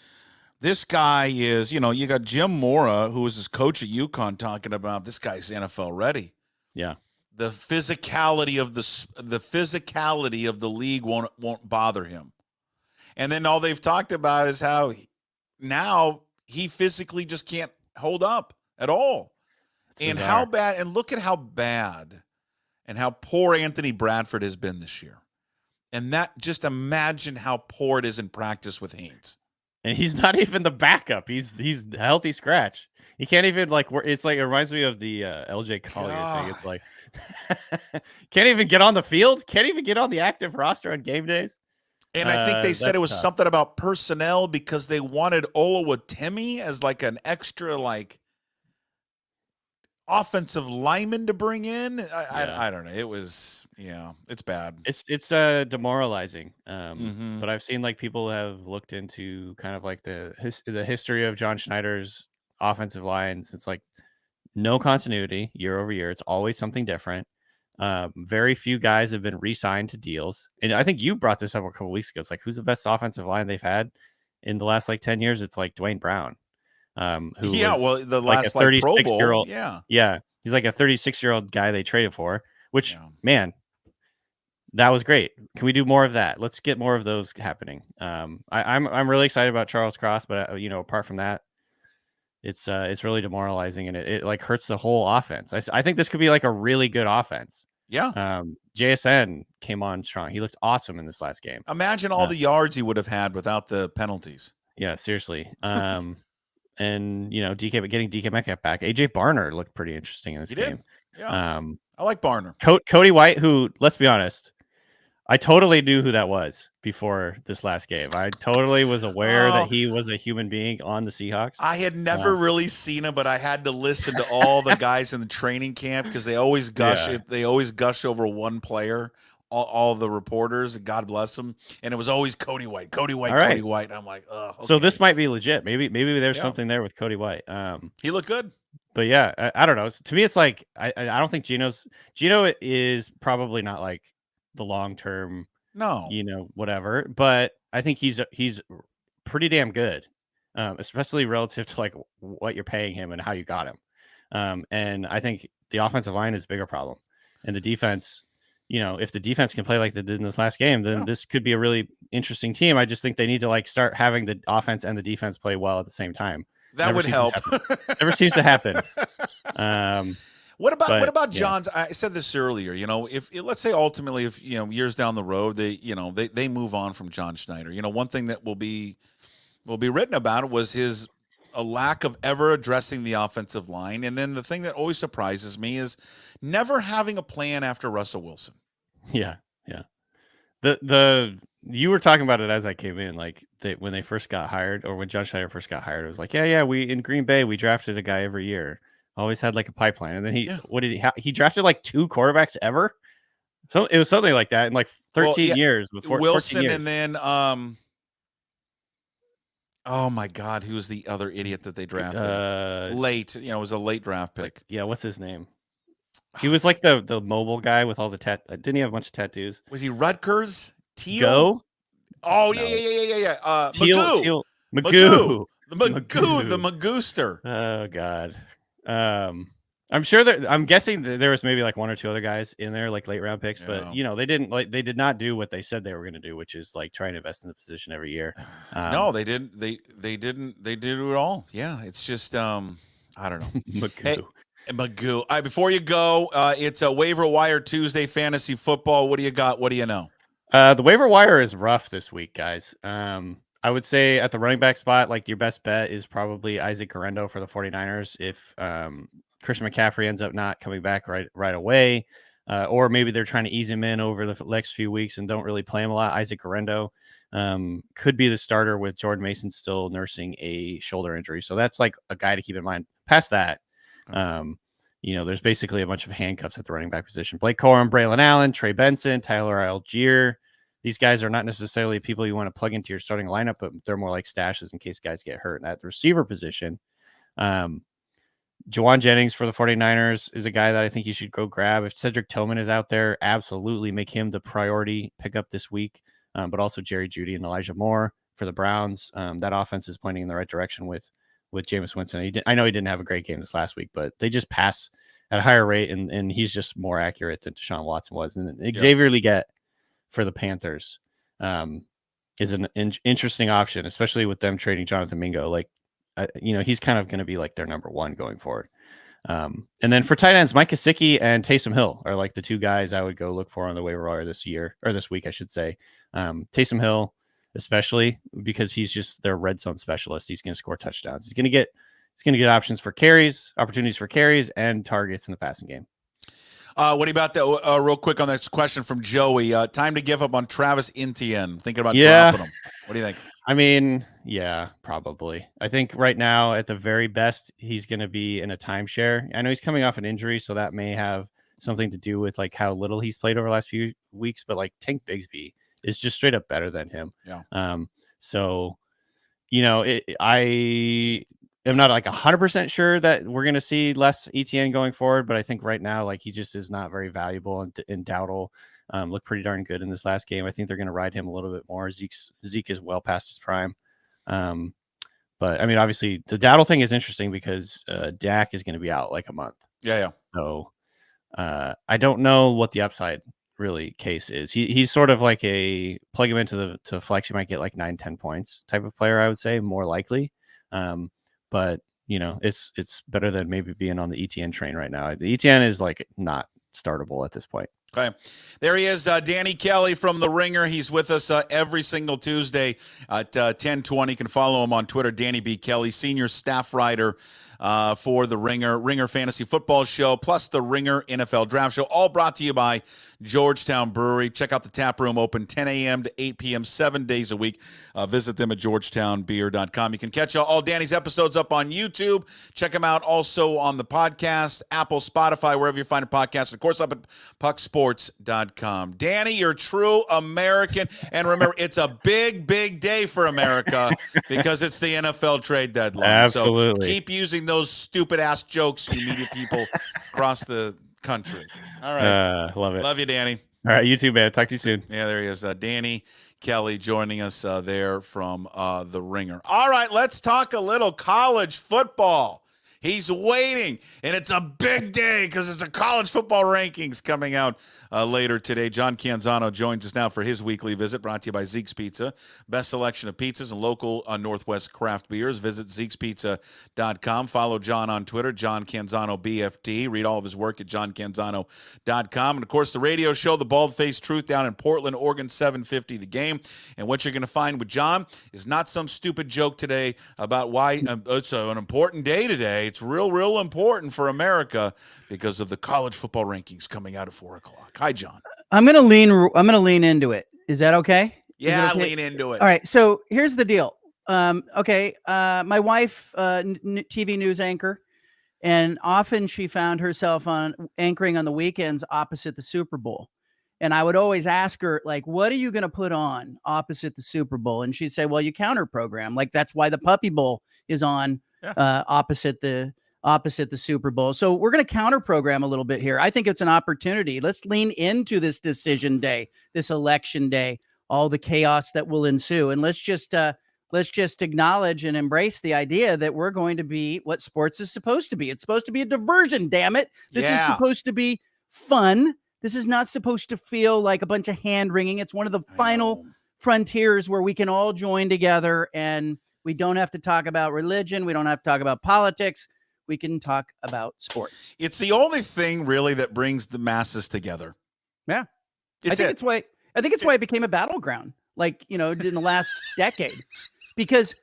this guy is, you got Jim Mora, who was his coach at UConn, talking about this guy's NFL ready. Yeah. The physicality of the league won't bother him. And then all they've talked about is how now he physically just can't hold up at all. And bizarre. how bad, and look at how bad and how poor Anthony Bradford has been this year. And that, just imagine how poor it is in practice with Haynes. And he's not even the backup. He's a healthy scratch. He can't even it's like, it reminds me of the LJ Collier thing. It's like, can't even get on the field. Can't even get on the active roster on game days. And I think they said it was tough. something about personnel because they wanted Olawatimi as like an extra like offensive lineman to bring in. I don't know. It was, it's bad. It's demoralizing. Mhm. But I've seen like people have looked into kind of like the history of John Schneider's offensive lines. It's like no continuity year over year. It's always something different. Very few guys have been re-signed to deals. And I think you brought this up a couple weeks ago. It's like, who's the best offensive line they've had in the last like 10 years? It's like Dwayne Brown. Who was the like last a 36-year-old. Yeah. He's like a 36-year-old guy they traded for, which man, that was great. Can we do more of that? Let's get more of those happening. I'm really excited about Charles Cross, but apart from that, it's really demoralizing, and it like hurts the whole offense. I think this could be like a really good offense. Yeah. JSN came on strong. He looked awesome in this last game. Imagine all the yards he would have had without the penalties. Yeah, seriously. And getting DK Metcalf back. AJ Barner looked pretty interesting in this game. Yeah. I like Barner. Cody White, who, let's be honest, I totally knew who that was before this last game. I totally was aware that he was a human being on the Seahawks. I had never really seen him, but I had to listen to all the guys in the training camp because they always gush. They always gush over one player. All the reporters, God bless them, and it was always Cody White. Cody White. And I'm like, ugh. Okay. So this might be legit. Maybe there's something there with Cody White. He looked good. But yeah, I don't know. To me, it's like I don't think Gino is probably not like the long term. No, whatever. But I think he's pretty damn good, especially relative to like what you're paying him and how you got him. And I think the offensive line is a bigger problem, and the defense. If the defense can play like they did in this last game, then this could be a really interesting team. I just think they need to like start having the offense and the defense play well at the same time. That would help. Never seems to happen. What about John's? I said this earlier. If let's say ultimately, if years down the road, they move on from John Schneider. One thing that will be written about was a lack of ever addressing the offensive line. And then the thing that always surprises me is never having a plan after Russell Wilson. Yeah. You were talking about it as I came in, like when they first got hired, or when John Schneider first got hired, it was like, we in Green Bay, we drafted a guy every year. Always had like a pipeline. And then he drafted like 2 quarterbacks ever. So it was something like that in like 13 years before Wilson. 14 years. And then, oh my God, who was the other idiot that they drafted? Late, it was a late draft pick. Yeah, what's his name? He was like the mobile guy with all the didn't he have a bunch of tattoos? Was he Rutgers? Teal? Go? Oh, yeah. Magoo. The Magooster. Oh God. I'm sure I'm guessing that there was maybe like 1 or 2 other guys in there, like late round picks, but they did not do what they said they were going to do, which is like try and invest in the position every year. No, they didn't. They did it all. Yeah, it's just I don't know. Magoo. Hey, Magoo. All right, before you go, it's a waiver wire Tuesday fantasy football. What do you got? What do you know? The waiver wire is rough this week, guys. I would say at the running back spot, like your best bet is probably Isaac Guerrero for the 49ers. If Christian McCaffrey ends up not coming back right away, or maybe they're trying to ease him in over the next few weeks and don't really play him a lot, Isaac Guerrero could be the starter with Jordan Mason still nursing a shoulder injury. So that's like a guy to keep in mind. Past that, there's basically a bunch of handcuffs at the running back position. Blake Corum, Braylon Allen, Trey Benson, Tyler Algier. These guys are not necessarily people you want to plug into your starting lineup, but they're more like stashes in case guys get hurt. And at the receiver position, Jawan Jennings for the 49ers is a guy that I think you should go grab. If Cedric Tillman is out there, absolutely make him the priority pickup this week. But also Jerry Jeudy and Elijah Moore for the Browns. That offense is pointing in the right direction with Jameis Winston. I know he didn't have a great game this last week, but they just pass at a higher rate, and he's just more accurate than Deshaun Watson was. And Xavier Legette for the Panthers. is an interesting option, especially with them trading Jonathan Mingo. Like, he's kind of going to be like their number one going forward. And then for tight ends, Mike Gesicki and Taysom Hill are like the two guys I would go look for on the waiver wire this week, I should say. Taysom Hill, especially because he's just their red zone specialist. He's going to score touchdowns. He's going to get opportunities for carries and targets in the passing game. What do you about that? Real quick on this question from Joey. Time to give up on Travis Etienne. Thinking about dropping him. What do you think? I mean, yeah, probably. I think right now, at the very best, he's going to be in a timeshare. I know he's coming off an injury, so that may have something to do with like how little he's played over the last few weeks. But like Tank Bigsby is just straight up better than him. Yeah. So, I am not like 100% sure that we're going to see less ETN going forward, but I think right now, like he just is not very valuable, and Dowdle looked pretty darn good in this last game. I think they're going to ride him a little bit more. Zeke is well past his prime. But I mean, obviously the Dowdle thing is interesting because Dak is going to be out like a month. Yeah. So I don't know what the upside really case is. He's sort of like a plug him into to flex. You might get like 9-10 points type of player, I would say, more likely. But it's better than maybe being on the ETN train right now. The ETN is like not startable at this point. Okay. There he is, Danny Kelly from The Ringer. He's with us every single Tuesday at 10:20. You can follow him on Twitter, Danny B. Kelly, senior staff writer for The Ringer Fantasy Football Show, plus The Ringer NFL Draft Show, all brought to you by Georgetown Brewery. Check out the tap room, open 10 a.m. to 8 p.m. 7 days a week. Visit them at georgetownbeer.com. You can catch all Danny's episodes up on YouTube. Check them out also on the podcast, Apple, Spotify, wherever you find a podcast. Of course, up at pucksports.com. Danny, you're true American. And remember, it's a big, big day for America because it's the NFL trade deadline. Absolutely. So keep using those stupid-ass jokes, you media people across the country. All right. Love it. Love you, Danny. All right, you too, man. Talk to you soon. Yeah, there he is. Danny Kelly joining us there from The Ringer. All right, let's talk a little college football. He's waiting, and it's a big day because it's the college football rankings coming out later today. John Canzano joins us now for his weekly visit, brought to you by Zeke's Pizza. Best selection of pizzas and local Northwest craft beers. Visit Zeke'sPizza.com. Follow John on Twitter, John Canzano BFT. Read all of his work at JohnCanzano.com. And, of course, the radio show, The Bald-Faced Truth, down in Portland, Oregon, 7:50 The Game. And what you're going to find with John is not some stupid joke today about why it's an important day today. It's real, real important for America because of the college football rankings coming out at 4 o'clock. Hi, John. I'm gonna lean into it. Is that okay? Yeah, okay? lean into it. All right. So here's the deal. My wife, TV news anchor, and often she found herself anchoring on the weekends opposite the Super Bowl. And I would always ask her, like, what are you going to put on opposite the Super Bowl? And she'd say, well, you counter program. Like, that's why the Puppy Bowl is on opposite the Super Bowl. So we're going to counter program a little bit here. I think it's an opportunity. Let's lean into this decision day, this election day, all the chaos that will ensue. And let's just acknowledge and embrace the idea that we're going to be what sports is supposed to be. It's supposed to be a diversion, damn it. This is supposed to be fun. This is not supposed to feel like a bunch of hand wringing. It's one of the final frontiers where we can all join together and we don't have to talk about religion. We don't have to talk about politics. We can talk about sports. It's the only thing really that brings the masses together. Yeah. I think it's why it became a battleground, like, in the last decade, because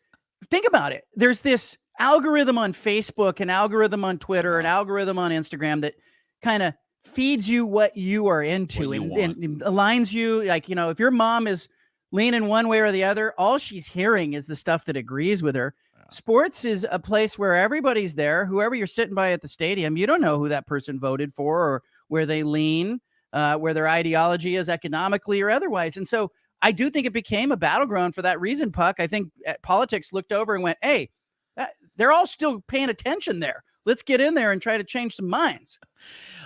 think about it. There's this algorithm on Facebook, an algorithm on Twitter, an algorithm on Instagram that kind of feeds you what you are into and aligns you. Like, if your mom is leaning one way or the other, all she's hearing is the stuff that agrees with her. Sports is a place where everybody's there. Whoever you're sitting by at the stadium, you don't know who that person voted for or where they lean, where their ideology is economically or otherwise. And so I do think it became a battleground for that reason, Puck. I think politics looked over and went, hey, they're all still paying attention there. Let's get in there and try to change some minds.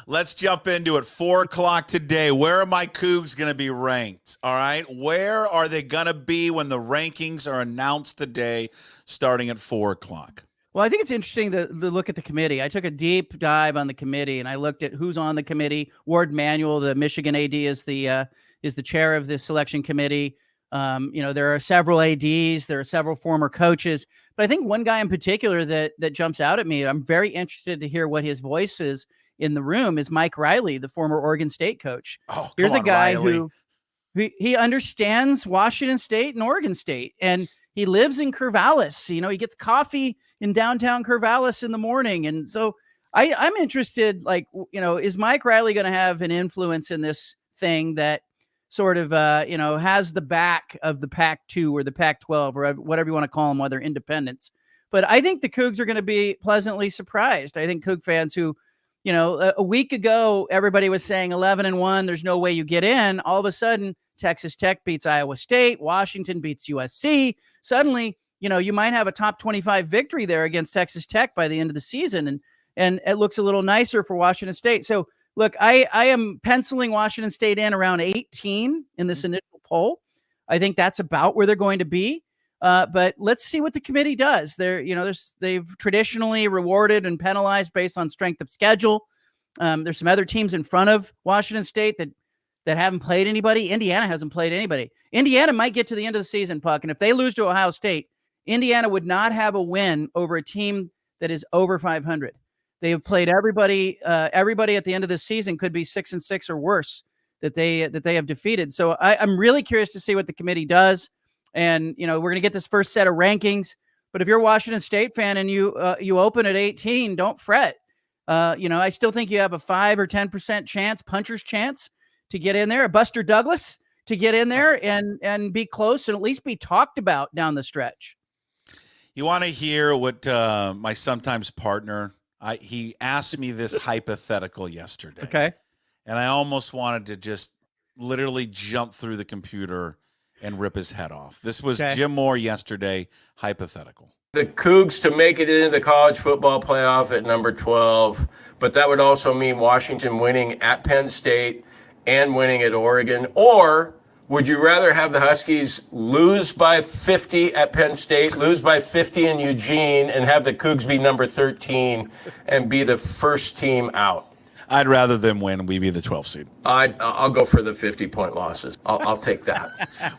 Let's jump into it. 4 o'clock today. Where are my Cougs going to be ranked? All right. Where are they going to be when the rankings are announced today, starting at 4 o'clock? Well, I think it's interesting to look at the committee. I took a deep dive on the committee and I looked at who's on the committee. Ward Manuel, the Michigan AD, is the chair of the selection committee. There are several ADs, there are several former coaches, but I think one guy in particular that jumps out at me, I'm very interested to hear what his voice is in the room, is Mike Riley, the former Oregon State coach. Oh, Here's a guy Riley. who he understands Washington State and Oregon State, and he lives in Corvallis. He gets coffee in downtown Corvallis in the morning. And so I'm interested, is Mike Riley going to have an influence in this thing that sort of, has the back of the Pac-2 or the Pac-12 or whatever you want to call them, whether independents. But I think the Cougs are going to be pleasantly surprised. I think Coug fans who, a week ago, everybody was saying 11-1, there's no way you get in. All of a sudden, Texas Tech beats Iowa State, Washington beats USC. Suddenly, you might have a top 25 victory there against Texas Tech by the end of the season. And it looks a little nicer for Washington State. So look, I am penciling Washington State in around 18 in this initial poll. I think that's about where they're going to be. But let's see what the committee does. They've traditionally rewarded and penalized based on strength of schedule. There's some other teams in front of Washington State that haven't played anybody. Indiana hasn't played anybody. Indiana might get to the end of the season, Puck, and if they lose to Ohio State, Indiana would not have a win over a team that is over 500. They have played everybody. Everybody at the end of the season could be 6-6 or worse that they have defeated. So I'm really curious to see what the committee does. And we're going to get this first set of rankings. But if you're a Washington State fan and you open at 18, don't fret. I still think you have a 5 or 10% chance, puncher's chance, to get in there. A Buster Douglas to get in there and be close and at least be talked about down the stretch. You want to hear what my sometimes partner, he asked me this hypothetical yesterday. Okay. And I almost wanted to just literally jump through the computer and rip his head off. This was Jim Moore yesterday, hypothetical. The Cougs to make it into the college football playoff at number 12, but that would also mean Washington winning at Penn State and winning at Oregon. Or would you rather have the Huskies lose by 50 at Penn State, lose by 50 in Eugene, and have the Cougs be number 13 and be the first team out? I'd rather them win and we be the 12th seed. I'll go for the 50-point losses. I'll take that.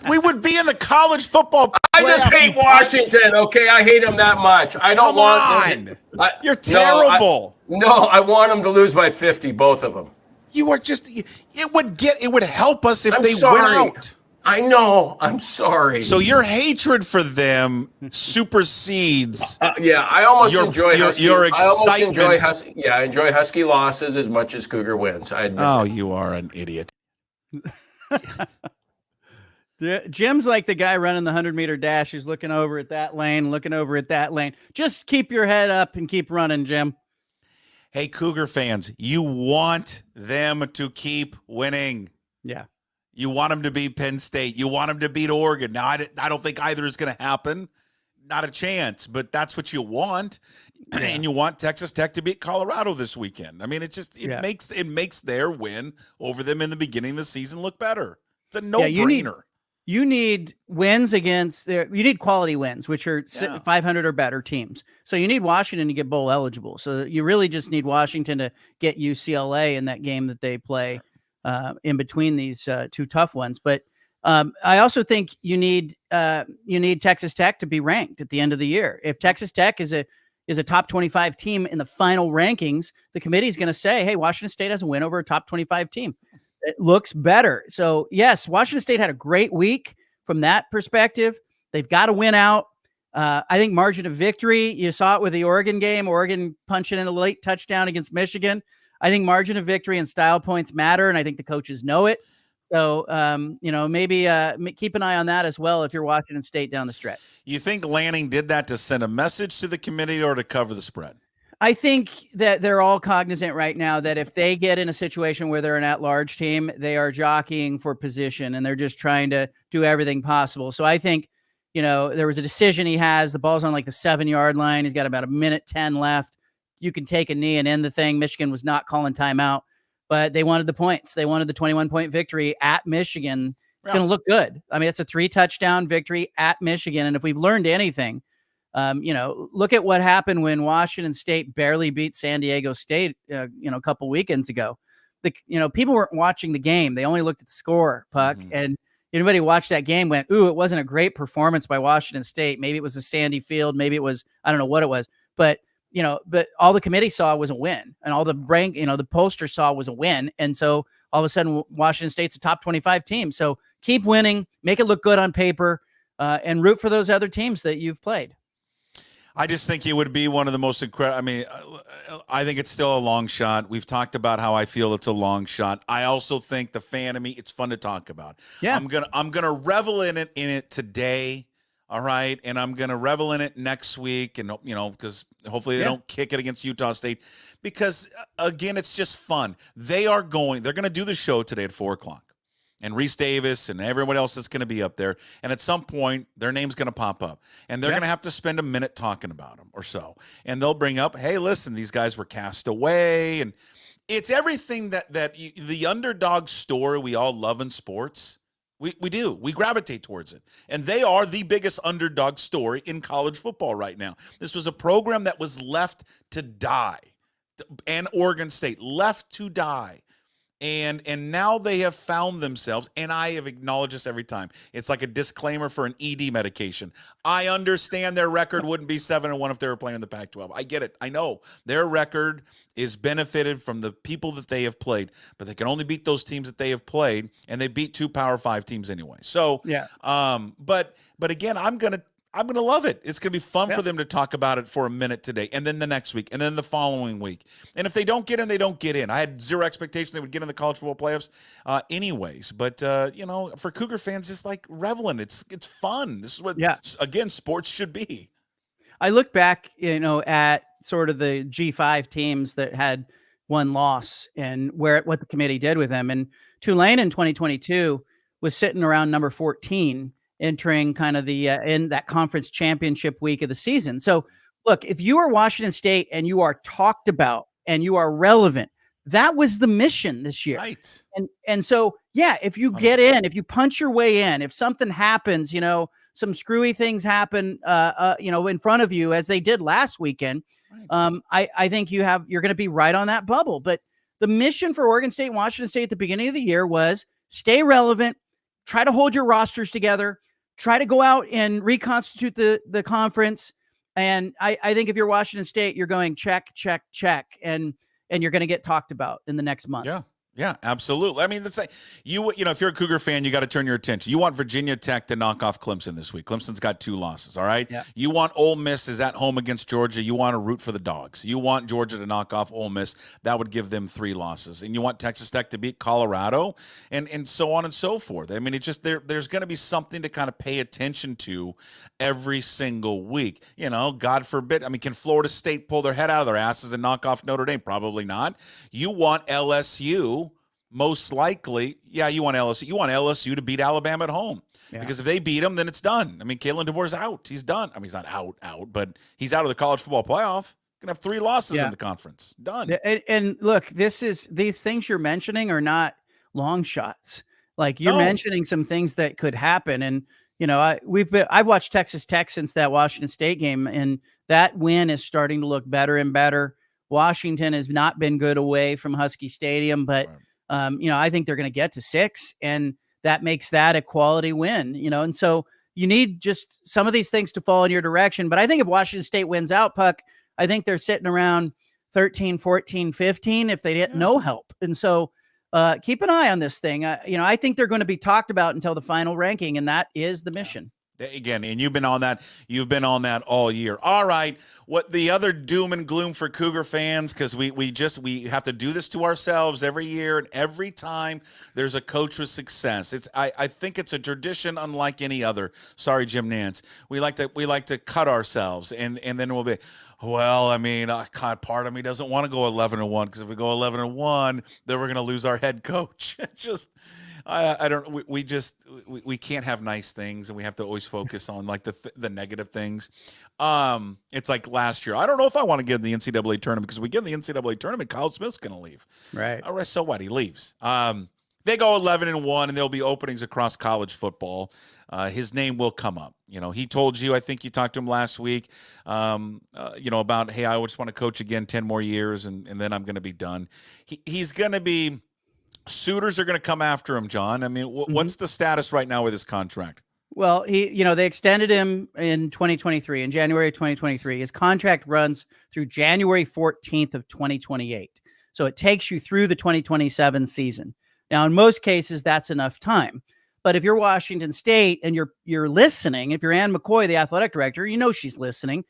We would be in the college football I just hate Washington, okay? I hate them that much. I don't want them. You're terrible. I want them to lose by 50, both of them. You are just, it would help us if they sorry. win out. I know. I'm sorry. So your hatred for them supersedes. I almost enjoy Husky. Your excitement. I enjoy Husky losses as much as Cougar wins. I admit that. You are an idiot. Jim's like the guy running the 100-meter dash who's looking over at that lane, Just keep your head up and keep running, Jim. Hey, Cougar fans, you want them to keep winning. Yeah. You want them to beat Penn State. You want them to beat Oregon. Now, I don't think either is going to happen. Not a chance, but that's what you want. Yeah. And you want Texas Tech to beat Colorado this weekend. I mean, it makes their win over them in the beginning of the season look better. It's a no-brainer. You need wins you need quality wins, which are 500 or better teams. So you need Washington to get bowl eligible. So you really just need Washington to get UCLA in that game that they play in between these two tough ones. But I also think you need Texas Tech to be ranked at the end of the year. If Texas Tech is a top 25 team in the final rankings, the committee is going to say, hey, Washington State has a win over a top 25 team. It looks better. So yes, Washington State had a great week from that perspective. They've got to win out. I think margin of victory, you saw it with the Oregon game, Oregon punching in a late touchdown against Michigan. I think margin of victory and style points matter, and I think the coaches know it. So, maybe keep an eye on that as well if you're Washington State down the stretch. You think Lanning did that to send a message to the committee or to cover the spread? I think that they're all cognizant right now that if they get in a situation where they're an at-large team, they are jockeying for position, and they're just trying to do everything possible. So I think, there was a decision he has. The ball's on like the 7-yard line. He's got about 1:10 left. You can take a knee and end the thing. Michigan was not calling timeout, but they wanted the points. They wanted the 21-point victory at Michigan. It's going to look good. I mean, it's a 3-touchdown victory at Michigan. And if we've learned anything, look at what happened when Washington State barely beat San Diego State, a couple weekends ago. People weren't watching the game. They only looked at the score, Puck. Mm-hmm. And, anybody watched that game went, ooh, it wasn't a great performance by Washington State. Maybe it was the sandy field. Maybe it was, I don't know what it was, but all the committee saw was a win, and all the the pollster saw was a win. And so all of a sudden Washington State's a top 25 team. So keep winning, make it look good on paper, and root for those other teams that you've played. I just think it would be one of the most incredible. I mean, I think it's still a long shot. We've talked about how I feel it's a long shot. I also think the fan of me, it's fun to talk about. Yeah. I'm gonna revel in it today. All right. And I'm gonna revel in it next week. And because hopefully they don't kick it against Utah State. Because again, it's just fun. They're gonna do the show today at 4:00. And Reese Davis and everyone else that's going to be up there. And at some point, their name's going to pop up. And they're going to have to spend a minute talking about them or so. And they'll bring up, hey, listen, these guys were cast away. And it's everything that the underdog story we all love in sports. We do. We gravitate towards it. And they are the biggest underdog story in college football right now. This was a program that was left to die. And Oregon State left to die. And now they have found themselves, and I have acknowledged this every time. It's like a disclaimer for an ED medication. I understand their record wouldn't be 7-1 if they were playing in the Pac-12. I get it. I know their record is benefited from the people that they have played, but they can only beat those teams that they have played, and they beat 2 Power 5 teams anyway. So, but again, I'm gonna love it. It's going to be fun for them to talk about it for a minute today, and then the next week, and then the following week. And if they don't get in, they don't get in. I had zero expectation they would get in the college football playoffs anyways. But, for Cougar fans, just like reveling. It's fun. This is what, again, sports should be. I look back, at sort of the G5 teams that had one loss and what the committee did with them. And Tulane in 2022 was sitting around number 14, entering kind of the in that conference championship week of the season. So look, if you are Washington State and you are talked about and you are relevant, that was the mission this year. Right. And so, if you get in, if you punch your way in, if something happens, some screwy things happen, in front of you as they did last weekend, I think you're going to be right on that bubble. But the mission for Oregon State and Washington State at the beginning of the year was stay relevant, try to hold your rosters together, try to go out and reconstitute the conference. And I think if you're Washington State, you're going check, check, check. And you're going to get talked about in the next month. Yeah, absolutely. I mean, let's say if you're a Cougar fan, you got to turn your attention. You want Virginia Tech to knock off Clemson this week. Clemson's got 2 losses, all right? Yeah. You want Ole Miss is at home against Georgia. You want to root for the Dogs. You want Georgia to knock off Ole Miss. That would give them 3 losses. And you want Texas Tech to beat Colorado and so on and so forth. I mean, it's just there's going to be something to kind of pay attention to every single week. God forbid. I mean, can Florida State pull their head out of their asses and knock off Notre Dame? Probably not. You want LSU. Most likely, you want LSU. You want LSU to beat Alabama at home because if they beat them, then it's done. I mean, Kalen DeBoer's out. He's done. I mean, he's not out, but he's out of the college football playoff. Gonna have 3 losses in the conference. Done. And look, these things you're mentioning are not long shots. Like you're mentioning some things that could happen. And I've watched Texas Tech since that Washington State game, and that win is starting to look better and better. Washington has not been good away from Husky Stadium, but. Right. I think they're going to get to 6, and that makes that a quality win, and so you need just some of these things to fall in your direction. But I think if Washington State wins out, Puck, I think they're sitting around 13, 14, 15 if they get no help. And so keep an eye on this thing. I think they're going to be talked about until the final ranking, and that is the mission. Again, and you've been on that. You've been on that all year. All right. What the other doom and gloom for Cougar fans, because we have to do this to ourselves every year, and every time there's a coach with success. I think it's a tradition unlike any other. Sorry, Jim Nantz. We like to cut ourselves, and then we'll be. Well, I mean, part of me doesn't want to go 11-1 because if we go 11-1, then we're going to lose our head coach. It's just. We can't have nice things, and we have to always focus on like the negative things. It's like last year. I don't know if I want to get in the NCAA tournament because we get in the NCAA tournament, Kyle Smith's going to leave. Right. All right. So what? He leaves. They go 11-1, and there'll be openings across college football. His name will come up. He told you. I think you talked to him last week. About I just want to coach again 10 more years, and then I'm going to be done. He's going to be suitors are going to come after him, John. I mean, what's the status right now with his contract? Well, they extended him in 2023, in January of 2023. His contract runs through January 14th of 2028. So it takes you through the 2027 season. Now, in most cases, that's enough time. But if you're Washington State and you're listening, if you're Ann McCoy, the athletic director, she's listening.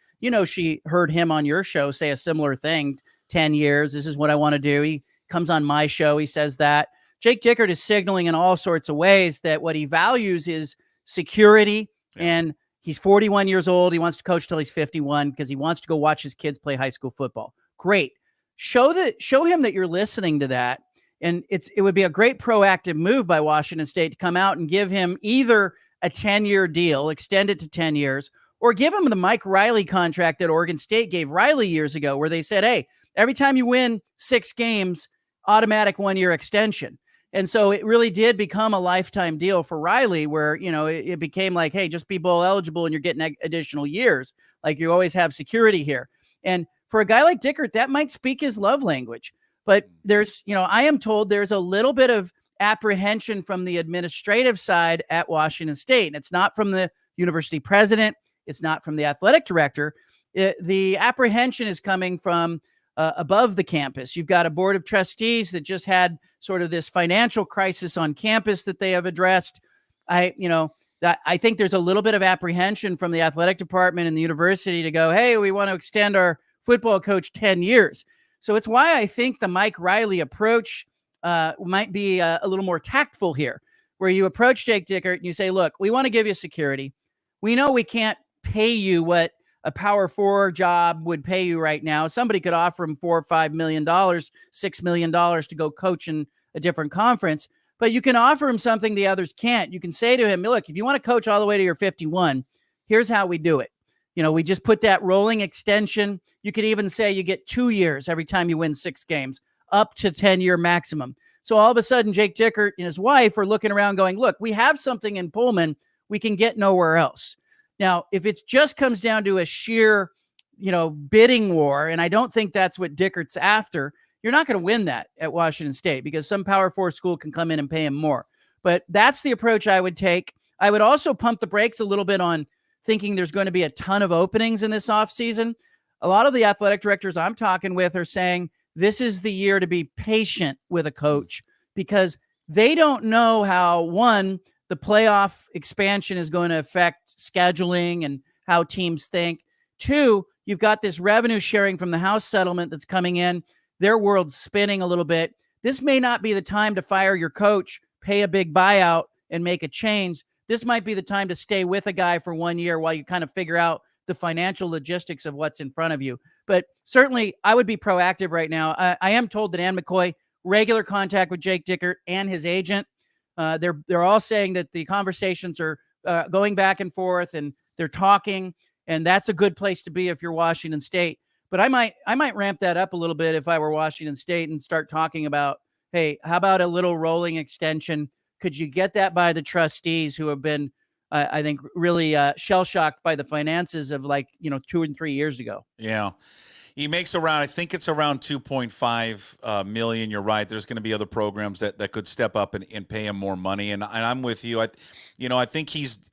She heard him on your show say a similar thing, 10 years. This is what I want to do. He comes on my show. He says that. Jake Dickert is signaling in all sorts of ways that what he values is security. Yeah. And he's 41 years old. He wants to coach till he's 51 because he wants to go watch his kids play high school football. Great. Show him that you're listening to that. And it would be a great proactive move by Washington State to come out and give him either a 10-year deal, extend it to 10 years, or give him the Mike Riley contract that Oregon State gave Riley years ago, where they said, hey, every time you win 6 games, automatic 1-year extension. And so it really did become a lifetime deal for Riley, where, it became like, hey, just be bowl eligible and you're getting additional years. Like, you always have security here. And for a guy like Dickert, that might speak his love language. But there's, I am told there's a little bit of apprehension from the administrative side at Washington State. And it's not from the university president. It's not from the athletic director. The apprehension is coming from above the campus. You've got a board of trustees that just had sort of this financial crisis on campus that they have addressed. I think there's a little bit of apprehension from the athletic department and the university to go, hey, we want to extend our football coach 10 years. So it's why I think the Mike Riley approach might be a little more tactful here, where you approach Jake Dickert and you say, look, we want to give you security. We know we can't pay you what a Power 4 job would pay you right now. Somebody could offer him $4 or $5 million, $6 million to go coach in a different conference, but you can offer him something the others can't. You can say to him, look, if you want to coach all the way to your 51, here's how we do it. We just put that rolling extension. You could even say you get 2 years every time you win 6 games, up to 10-year maximum. So all of a sudden, Jake Dickert and his wife are looking around going, look, we have something in Pullman we can get nowhere else. Now, if it just comes down to a sheer, bidding war, and I don't think that's what Dickert's after, you're not going to win that at Washington State because some Power 4 school can come in and pay him more. But that's the approach I would take. I would also pump the brakes a little bit on thinking there's going to be a ton of openings in this offseason. A lot of the athletic directors I'm talking with are saying this is the year to be patient with a coach because they don't know how, one, the playoff expansion is going to affect scheduling and how teams think. 2, you've got this revenue sharing from the House settlement that's coming in. Their world's spinning a little bit. This may not be the time to fire your coach, pay a big buyout, and make a change. This might be the time to stay with a guy for 1 year while you kind of figure out the financial logistics of what's in front of you. But certainly, I would be proactive right now. I am told that Ann McCoy, regular contact with Jake Dickert and his agent. They're all saying that the conversations are going back and forth and they're talking, and that's a good place to be if you're Washington State. But I might ramp that up a little bit if I were Washington State and start talking about, hey, how about a little rolling extension? Could you get that by the trustees who have been, I think, really shell-shocked by the finances of 2 and 3 years ago? Yeah. He makes around, I think it's around 2.5 million. You're right. There's going to be other programs that could step up and pay him more money. And I'm with you. I think he's,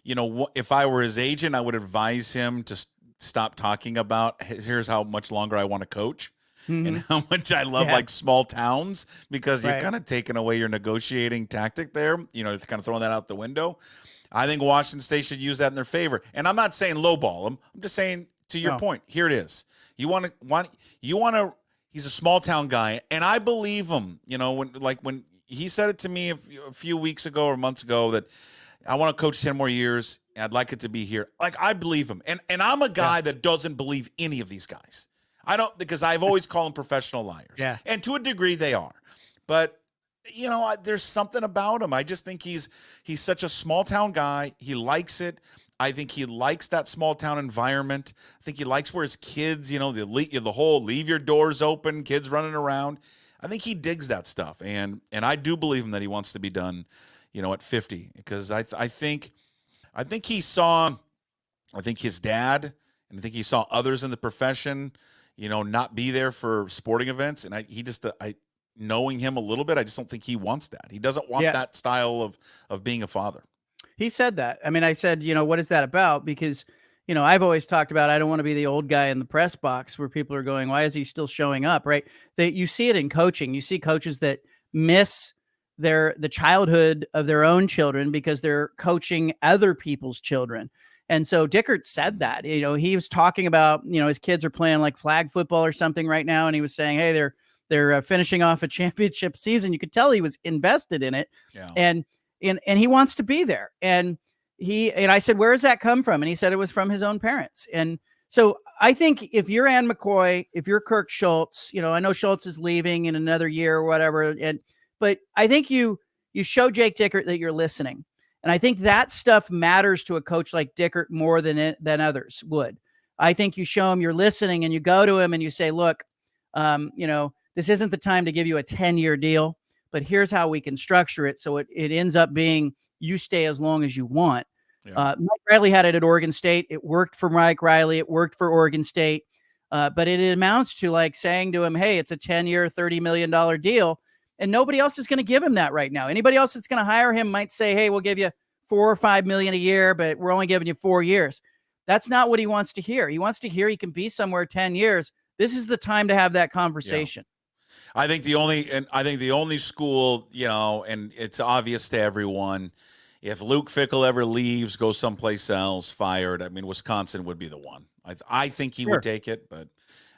if I were his agent, I would advise him to stop talking about here's how much longer I want to coach. Mm-hmm. And how much I love small towns, because you're kind of taking away your negotiating tactic there. It's kind of throwing that out the window. I think Washington State should use that in their favor. And I'm not saying lowball him. I'm just saying, to your point, here it is. You want to. He's a small town guy, and I believe him. When he said it to me a few weeks ago or months ago that I want to coach 10 more years. And I'd like it to be here. I believe him, and I'm a guy that doesn't believe any of these guys. I don't, because I've always called them professional liars. Yeah. And to a degree they are. But, there's something about him. I just think he's such a small town guy. He likes it. I think he likes that small town environment. I think he likes where his kids, the whole leave your doors open, kids running around. I think he digs that stuff. And I do believe him that he wants to be done, at 50. Because I think he saw, his dad, and I think he saw others in the profession, not be there for sporting events. And knowing him a little bit, I just don't think he wants that. He doesn't want that style of being a father. He said that. I mean, I said, what is that about? Because, I've always talked about, I don't want to be the old guy in the press box where people are going, why is he still showing up? Right. You see it in coaching. You see coaches that miss the childhood of their own children because they're coaching other people's children. And so Dickert said that, he was talking about, his kids are playing like flag football or something right now. And he was saying, hey, they're finishing off a championship season. You could tell he was invested in it. Yeah. And he wants to be there. And I said, where does that come from? And he said it was from his own parents. And so I think if you're Ann McCoy, if you're Kirk Schultz, I know Schultz is leaving in another year or whatever. But I think you show Jake Dickert that you're listening. And I think that stuff matters to a coach like Dickert more than others would. I think you show him you're listening and you go to him and you say, look, this isn't the time to give you a 10-year deal, but here's how we can structure it. So it ends up being you stay as long as you want. Yeah. Mike Riley had it at Oregon State. It worked for Mike Riley. It worked for Oregon State. But it amounts to like saying to him, hey, it's a 10-year, $30 million deal. And nobody else is going to give him that right now. Anybody else that's going to hire him might say, hey, we'll give you $4 or $5 million a year, but we're only giving you 4 years. That's not what he wants to hear. He wants to hear he can be somewhere 10 years. This is the time to have that conversation. Yeah. I think the only school, and it's obvious to everyone, if Luke Fickell ever leaves, goes someplace else, fired, I mean, Wisconsin would be the one. I think he would take it, but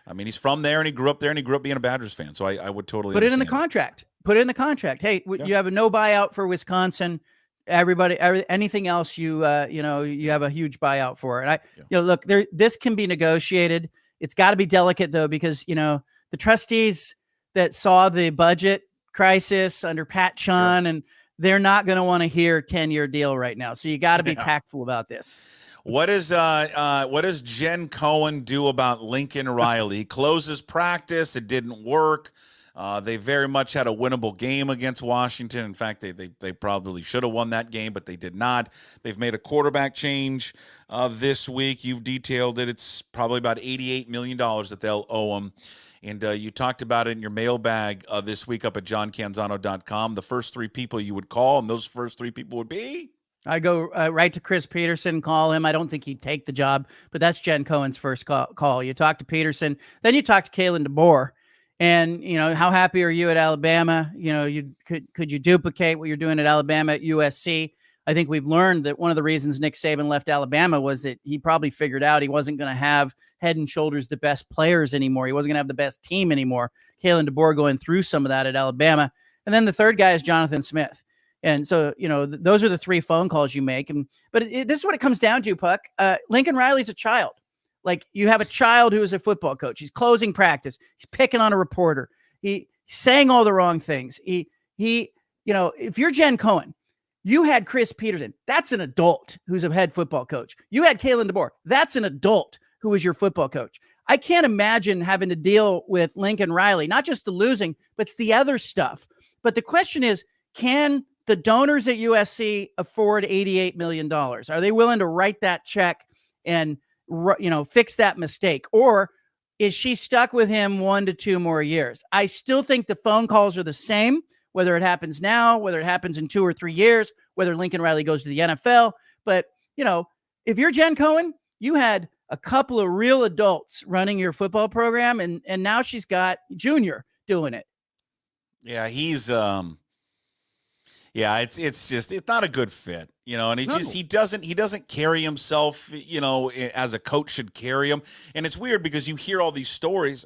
I mean, he's from there and he grew up there and he grew up being a Badgers fan. So I would totally put it in the contract. Put it in the contract. Hey, you have a no buyout for Wisconsin. Anything else you have a huge buyout for. And look, this can be negotiated. It's got to be delicate though, because, the trustees that saw the budget crisis under Pat Chun, and they're not going to want to hear 10-year deal right now. So you got to be tactful about this. What does Jen Cohen do about Lincoln Riley? He closes practice. It didn't work. They very much had a winnable game against Washington. In fact, they probably should have won that game, but they did not. They've made a quarterback change this week. You've detailed it. It's probably about $88 million that they'll owe him. And you talked about it in your mailbag this week up at johncanzano.com. The first 3 people you would call, and those first 3 people would be? I go right to Chris Peterson, call him. I don't think he'd take the job, but that's Jen Cohen's first call. You talk to Peterson, then you talk to Kalen DeBoer. And, how happy are you at Alabama? Could you duplicate what you're doing at Alabama at USC? I think we've learned that one of the reasons Nick Saban left Alabama was that he probably figured out he wasn't going to have head and shoulders the best players anymore. He wasn't going to have the best team anymore. Kalen DeBoer going through some of that at Alabama. And then the third guy is Jonathan Smith. And so, those are the 3 phone calls you make. But this is what it comes down to, Puck. Lincoln Riley's a child. Like, you have a child who is a football coach. He's closing practice. He's picking on a reporter. He's saying all the wrong things. If you're Jen Cohen, you had Chris Peterson. That's an adult who's a head football coach. You had Kalen DeBoer. That's an adult who is your football coach. I can't imagine having to deal with Lincoln Riley, not just the losing, but it's the other stuff. But the question is, can the donors at USC afford $88 million? Are they willing to write that check and fix that mistake? Or is she stuck with him 1 to 2 more years? I still think the phone calls are the same, whether it happens now, whether it happens in 2 or 3 years, whether Lincoln Riley goes to the NFL. But, if you're Jen Cohen, you had a couple of real adults running your football program, and now she's got Junior doing it. Yeah, he's it's not a good fit, and he doesn't carry himself, as a coach should carry him. And it's weird because you hear all these stories.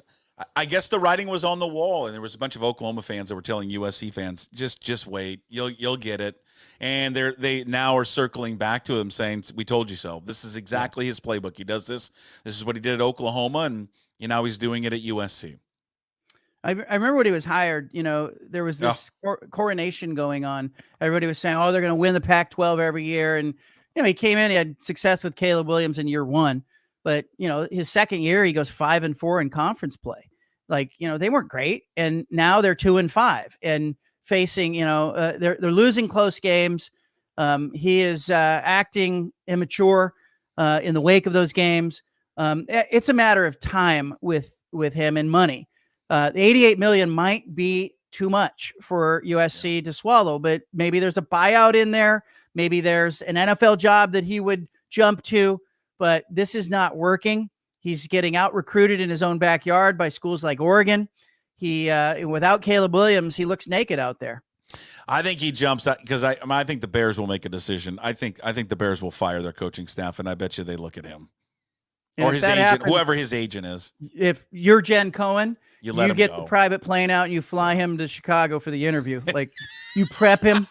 I guess the writing was on the wall, and there was a bunch of Oklahoma fans that were telling USC fans, just wait, you'll get it. And they now are circling back to him saying, we told you so. This is exactly his playbook. He does this. This is what he did at Oklahoma, and now he's doing it at USC. I remember when he was hired, there was this coronation going on. Everybody was saying, they're going to win the Pac-12 every year. And, he came in, he had success with Caleb Williams in year 1. But, his second year, he goes 5-4 in conference play. Like, they weren't great. And now they're 2-5 and facing, they're losing close games. He is acting immature in the wake of those games. It's a matter of time with him and money. The $88 million might be too much for USC to swallow, but maybe there's a buyout in there. Maybe there's an NFL job that he would jump to, but this is not working. He's getting out recruited in his own backyard by schools like Oregon. He, without Caleb Williams, he looks naked out there. I think he jumps out because I think the Bears will make a decision. I think the Bears will fire their coaching staff, and I bet you they look at him or his agent, happens, whoever his agent is. If you're Jen Cohen, you get go. The private plane out and you fly him to Chicago for the interview. Like you prep him,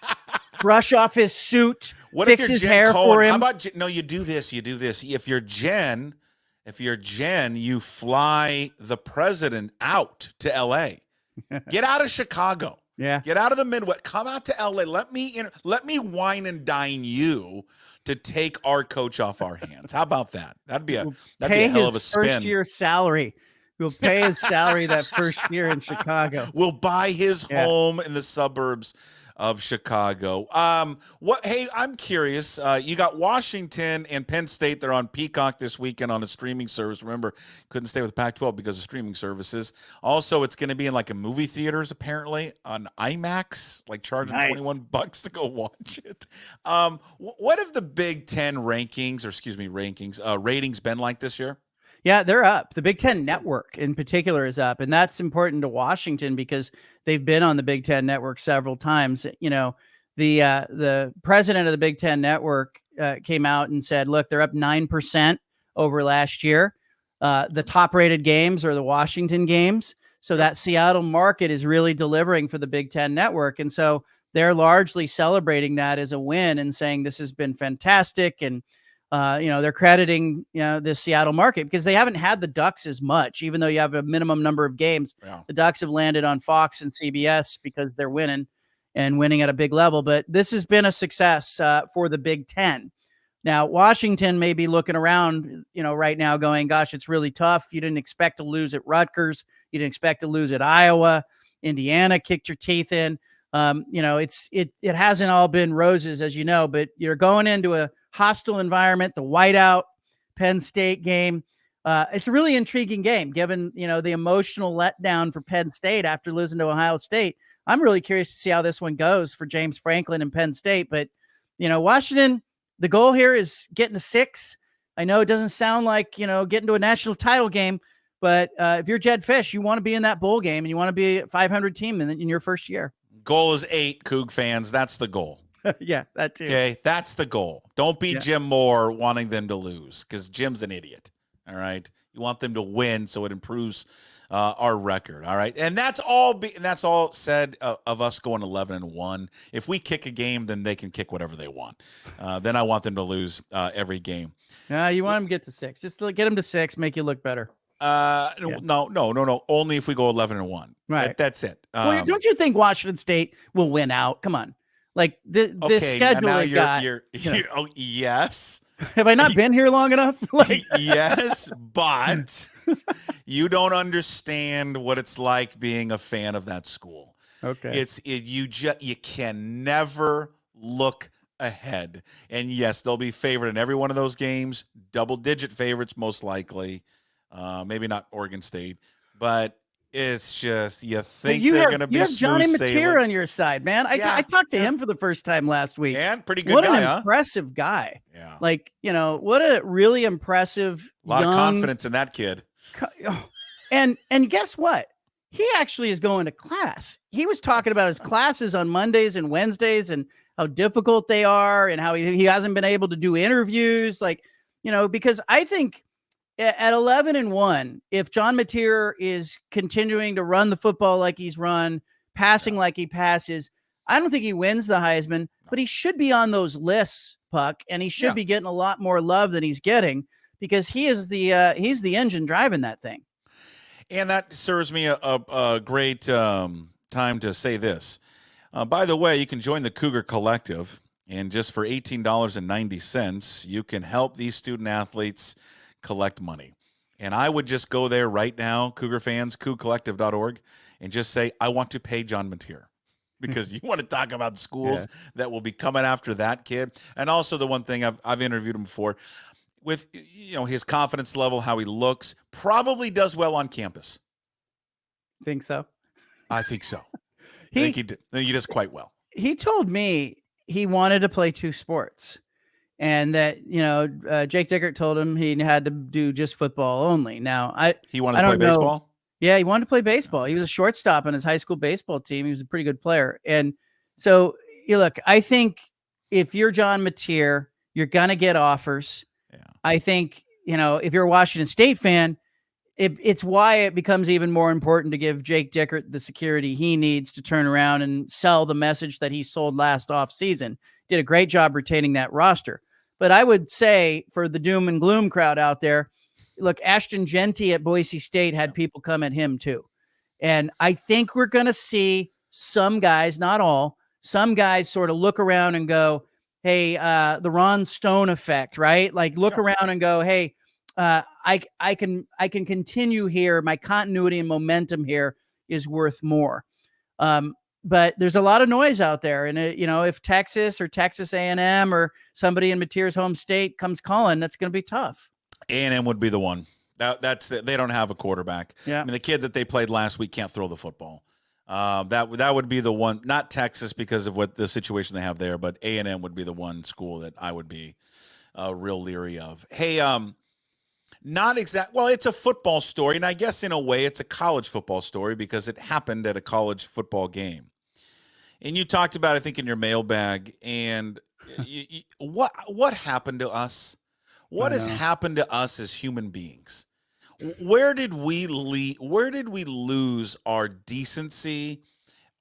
brush off his suit, fix his hair Cohen, for him. How about no? You do this. If you're Jen, you fly the president out to L.A. Get out of Chicago. Yeah. Get out of the Midwest. Come out to LA. Let me wine and dine you to take our coach off our hands. How about that? That'd be a hell of a spin. First year salary. We'll pay his salary that first year in Chicago. We'll buy his home in the suburbs of Chicago. Hey, I'm curious. You got Washington and Penn State. They're on Peacock this weekend on a streaming service. Remember, couldn't stay with Pac-12 because of streaming services. Also, it's going to be in like a movie theaters apparently on IMAX, like charging $21 to go watch it. What have the Big Ten ratings been like this year? Yeah, they're up. The Big Ten Network in particular is up, and that's important to Washington because they've been on the Big Ten Network several times. You know, the president of the Big Ten Network came out and said, look, they're up 9% over last year. The top-rated games are the Washington games, so that Seattle market is really delivering for the Big Ten Network, and so they're largely celebrating that as a win and saying this has been fantastic, and they're crediting, this Seattle market because they haven't had the Ducks as much, even though you have a minimum number of games. Yeah. The Ducks have landed on Fox and CBS because they're winning at a big level. But this has been a success for the Big Ten. Now, Washington may be looking around, right now going, gosh, it's really tough. You didn't expect to lose at Rutgers. You didn't expect to lose at Iowa. Indiana kicked your teeth in. It hasn't all been roses, as you know, but you're going into a hostile environment, the whiteout Penn State game. It's a really intriguing game, given, the emotional letdown for Penn State after losing to Ohio State. I'm really curious to see how this one goes for James Franklin and Penn State. But, Washington, the goal here is getting to 6. I know it doesn't sound like, getting to a national title game, but if you're Jed Fish, you want to be in that bowl game and you want to be a 500 team in your first year. Goal is 8, Coug fans. That's the goal. Yeah, that too. Okay, that's the goal. Don't be Jim Moore wanting them to lose because Jim's an idiot. All right, you want them to win so it improves our record. All right, and that's all said of us going 11-1. If we kick a game, then they can kick whatever they want. Then I want them to lose every game. You want them to get to 6. Just get them to 6, make you look better. No. Only if we go 11-1. Right. That's it. Don't you think Washington State will win out? Come on. Like this scheduling guy. Oh, yes. Have I not been here long enough? Yes, but you don't understand what it's like being a fan of that school. Okay. You can never look ahead. And yes, they'll be favored in every one of those games, double-digit favorites most likely. Maybe not Oregon State, but it's just you think they're going to be smooth sailing. You have Johnny Mateer on your side, man. I talked to him for the first time last week. And pretty good what guy, an impressive guy. Yeah. What a really impressive a lot of confidence in that kid. And guess what? He actually is going to class. He was talking about his classes on Mondays and Wednesdays and how difficult they are and how he hasn't been able to do interviews. Because I think at 11-1, if John Mateer is continuing to run the football like he's run, passing like he passes, I don't think he wins the Heisman, but he should be on those lists, Puck, and he should be getting a lot more love than he's getting because he's the engine driving that thing. And that serves me a great time to say this. By the way, you can join the Cougar Collective, and just for $18.90, you can help these student athletes collect money. And I would just go there right now, Cougar fans, cougcollective.org, and just say, I want to pay John Mateer. Because you want to talk about schools that will be coming after that kid. And also the one thing, I've interviewed him before, with his confidence level, how he looks, probably does well on campus. Think so? I think so. I think he does quite well. He told me he wanted to play 2 sports, and that Jake Dickert told him he had to do just football only. Now he wanted to play baseball. Yeah, he wanted to play baseball. He was a shortstop on his high school baseball team. He was a pretty good player, and so look, I think if you're John Mateer, you're gonna get offers. Yeah. I think if you're a Washington State fan, it's why it becomes even more important to give Jake Dickert the security he needs to turn around and sell the message that he sold last offseason. Did a great job retaining that roster. But I would say for the doom and gloom crowd out there, look, Ashton Genty at Boise State had people come at him too. And I think we're going to see some guys, not all, some guys sort of look around and go, hey, the Ron Stone effect, right? Like look around and go, hey, I can continue here. My continuity and momentum here is worth more. But there's a lot of noise out there, and if Texas or Texas A&M or somebody in Mateer's home state comes calling, that's going to be tough. A&M would be the one. They don't have a quarterback. Yeah. I mean, the kid that they played last week can't throw the football. That would be the one. Not Texas because of what the situation they have there, but A&M would be the one school that I would be real leery of. Hey, not exact. Well, it's a football story, and I guess in a way it's a college football story because it happened at a college football game. And you talked about, I think, in your mailbag, and what happened to us? What has happened to us as human beings? Where did we lose our decency,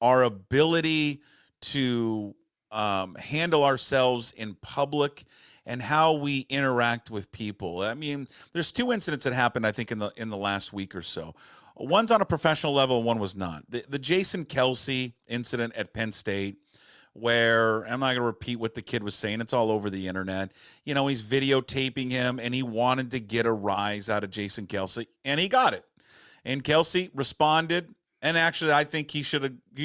our ability to handle ourselves in public, and how we interact with people? I mean, there's 2 incidents that happened, I think, in the last week or so. One's on a professional level, and one was not. The Jason Kelsey incident at Penn State, where I'm not going to repeat what the kid was saying. It's all over the internet. He's videotaping him, and he wanted to get a rise out of Jason Kelsey, and he got it. And Kelsey responded, and actually, I think he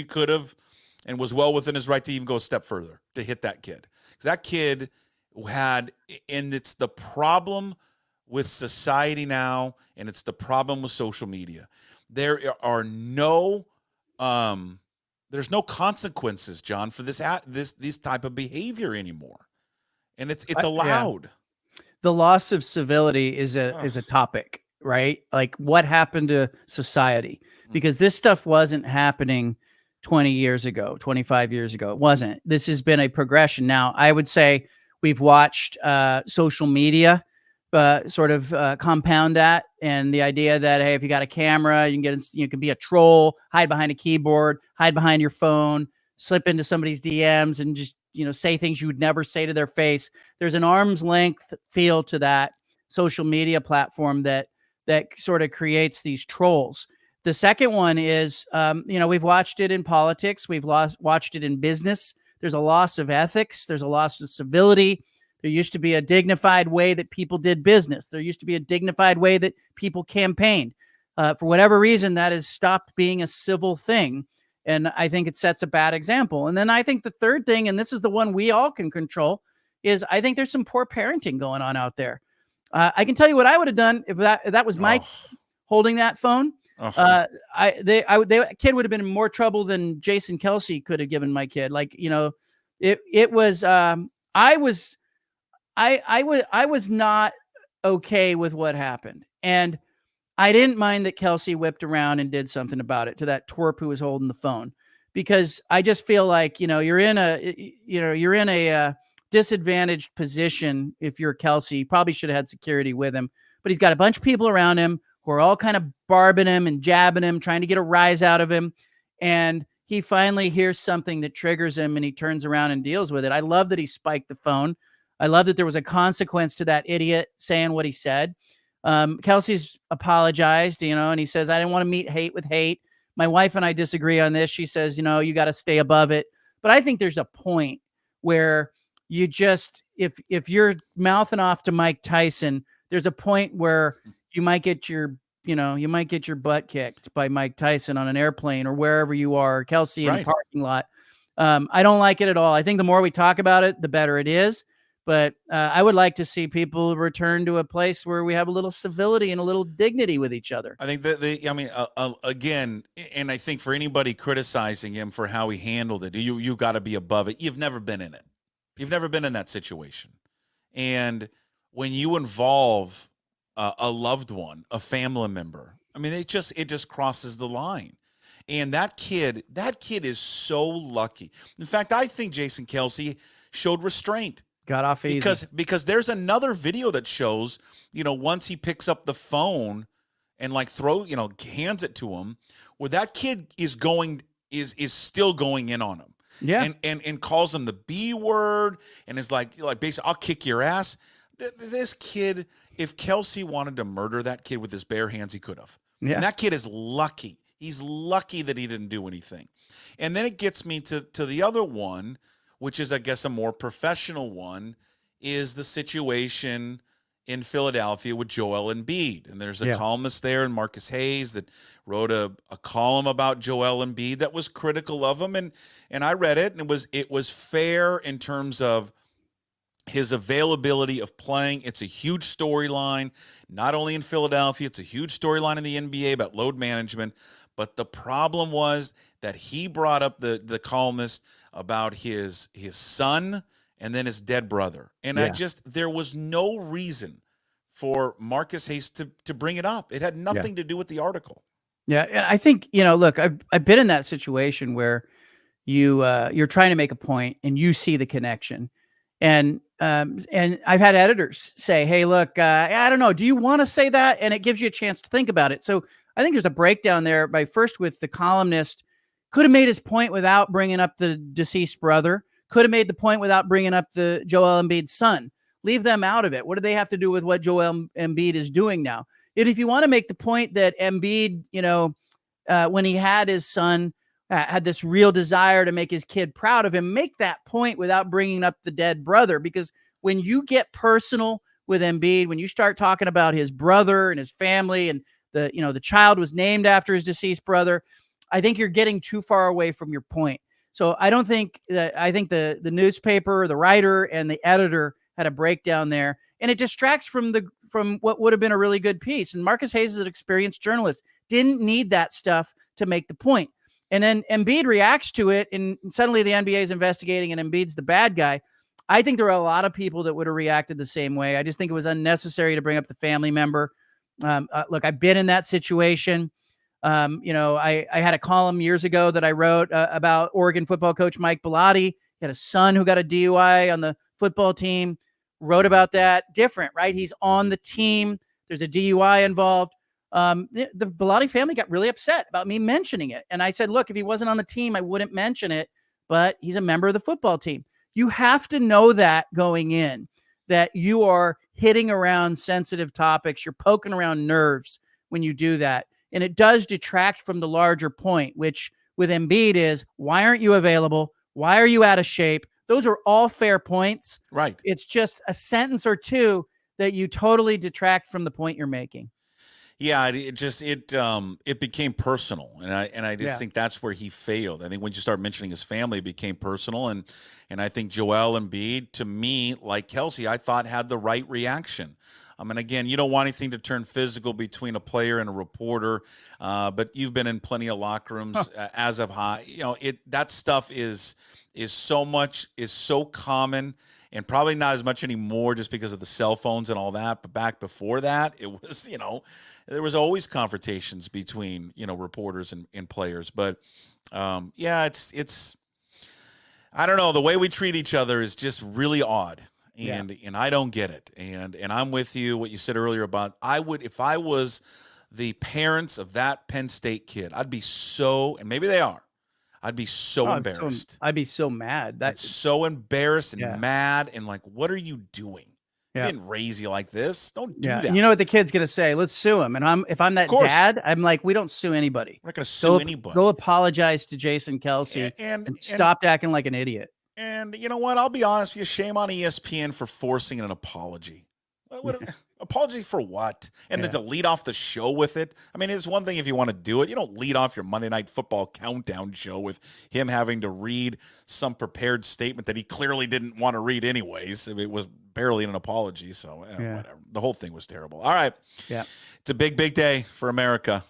could have, and was well within his right to even go a step further to hit that kid. Because that kid and it's the problem with society now, and it's the problem with social media. There are there's no consequences, John, for this type of behavior anymore, and it's allowed. Yeah. The loss of civility is a topic, right? Like what happened to society? Because this stuff wasn't happening 20 years ago, 25 years ago. It wasn't. This has been a progression. Now, I would say we've watched social media sort of compound that, and the idea that, hey, if you got a camera, you can be a troll, hide behind a keyboard, hide behind your phone, slip into somebody's DMs and just say things you would never say to their face. There's an arm's length feel to that social media platform that sort of creates these trolls. The second one is, we've watched it in politics. We've watched it in business. There's a loss of ethics. There's a loss of civility. There used to be a dignified way that people did business. There used to be a dignified way that people campaigned. For whatever reason, that has stopped being a civil thing. And I think it sets a bad example. And then I think the third thing, and this is the one we all can control, is I think there's some poor parenting going on out there. I can tell you what I would have done if that was Mike holding that phone. The kid would have been in more trouble than Jason Kelsey could have given my kid. Like, it was, I was not okay with what happened. And I didn't mind that Kelsey whipped around and did something about it to that twerp who was holding the phone, because I just feel like, you're in a disadvantaged position. If you're Kelsey, you probably should have had security with him, but he's got a bunch of people around him who are all kind of barbing him and jabbing him, trying to get a rise out of him. And he finally hears something that triggers him, and he turns around and deals with it. I love that he spiked the phone. I love that there was a consequence to that idiot saying what he said. Kelsey's apologized, and he says, I didn't want to meet hate with hate. My wife and I disagree on this. She says, you got to stay above it. But I think there's a point where you just, if you're mouthing off to Mike Tyson, there's a point where you might get your butt kicked by Mike Tyson on an airplane or wherever you are, Kelsey in a parking lot. I don't like it at all. I think the more we talk about it, the better it is. But I would like to see people return to a place where we have a little civility and a little dignity with each other. I think that again, and I think for anybody criticizing him for how he handled it, you got to be above it. You've never been in it. You've never been in that situation. And when you involve a loved one, a family member, I mean, it just crosses the line. And that kid is so lucky. In fact, I think Jason Kelce showed restraint. Got off easy. Because there's another video that shows, once he picks up the phone and hands it to him, where that kid is still going in on him. Yeah. And calls him the B word and is like basically, I'll kick your ass. This kid, if Kelce wanted to murder that kid with his bare hands, he could have. Yeah. And that kid is lucky. He's lucky that he didn't do anything. And then it gets me to the other one, which is, I guess, a more professional one, is the situation in Philadelphia with Joel Embiid. And there's a columnist there, and Marcus Hayes, that wrote a column about Joel Embiid that was critical of him. And I read it, and it was fair in terms of his availability of playing. It's a huge storyline, not only in Philadelphia, it's a huge storyline in the NBA about load management. But the problem was that he brought up the columnist about his son and then his dead brother. And there was no reason for Marcus Hayes to bring it up. It had nothing to do with the article. Yeah. And I think, look, I've been in that situation where you're trying to make a point and you see the connection. And I've had editors say, hey, look, I don't know, do you want to say that? And it gives you a chance to think about it. So I think there's a breakdown there with the columnist could have made his point without bringing up the deceased brother, could have made the point without bringing up the Joel Embiid's son. Leave them out of it. What do they have to do with what Joel Embiid is doing now? And if you want to make the point that Embiid, when he had his son, had this real desire to make his kid proud of him, make that point without bringing up the dead brother. Because when you get personal with Embiid, when you start talking about his brother and his family, and the child was named after his deceased brother, I think you're getting too far away from your point. So I think the newspaper, the writer, and the editor had a breakdown there, and it distracts from what would have been a really good piece. And Marcus Hayes is an experienced journalist, didn't need that stuff to make the point. And then Embiid reacts to it, and suddenly the NBA is investigating, and Embiid's the bad guy. I think there are a lot of people that would have reacted the same way. I just think it was unnecessary to bring up the family member. Look, I've been in that situation. I had a column years ago that I wrote about Oregon football coach Mike Bellotti. He had a son who got a DUI on the football team. Wrote about that. Different, right? He's on the team. There's a DUI involved. The Bellotti family got really upset about me mentioning it. And I said, look, if he wasn't on the team, I wouldn't mention it, but he's a member of the football team. You have to know that going in, that you are hitting around sensitive topics. You're poking around nerves when you do that. And it does detract from the larger point, which with Embiid is, why aren't you available? Why are you out of shape? Those are all fair points. Right. It's just a sentence or two that you totally detract from the point you're making. Yeah, it became personal, and I just think that's where he failed. I think when you start mentioning his family, it became personal, and I think Joel Embiid, to me, like Kelce, I thought had the right reaction. I mean, again, you don't want anything to turn physical between a player and a reporter, but you've been in plenty of locker rooms as of high. That stuff is so common. And probably not as much anymore just because of the cell phones and all that. But back before that, it was, there was always confrontations between, reporters and players. But, it's I don't know. The way we treat each other is just really odd. And I don't get it. And I'm with you, what you said earlier about if I was the parents of that Penn State kid, I'd be and maybe they are. I'd be so embarrassed. I'd be so mad. That's so embarrassed and mad and like, what are you doing? I didn't raise you like this. Don't do that. And you know what the kid's gonna say? Let's sue him. And if I'm that dad, I'm like, we don't sue anybody. We're not gonna sue anybody. Go apologize to Jason Kelce and stop acting like an idiot. And you know what? I'll be honest with you. Shame on ESPN for forcing an apology. Apology for what? And then to lead off the show with it. I mean, it's one thing if you want to do it. You don't lead off your Monday Night Football countdown show with him having to read some prepared statement that he clearly didn't want to read anyways. It was barely an apology, so whatever. The whole thing was terrible. All right. Yeah. It's a big, big day for America.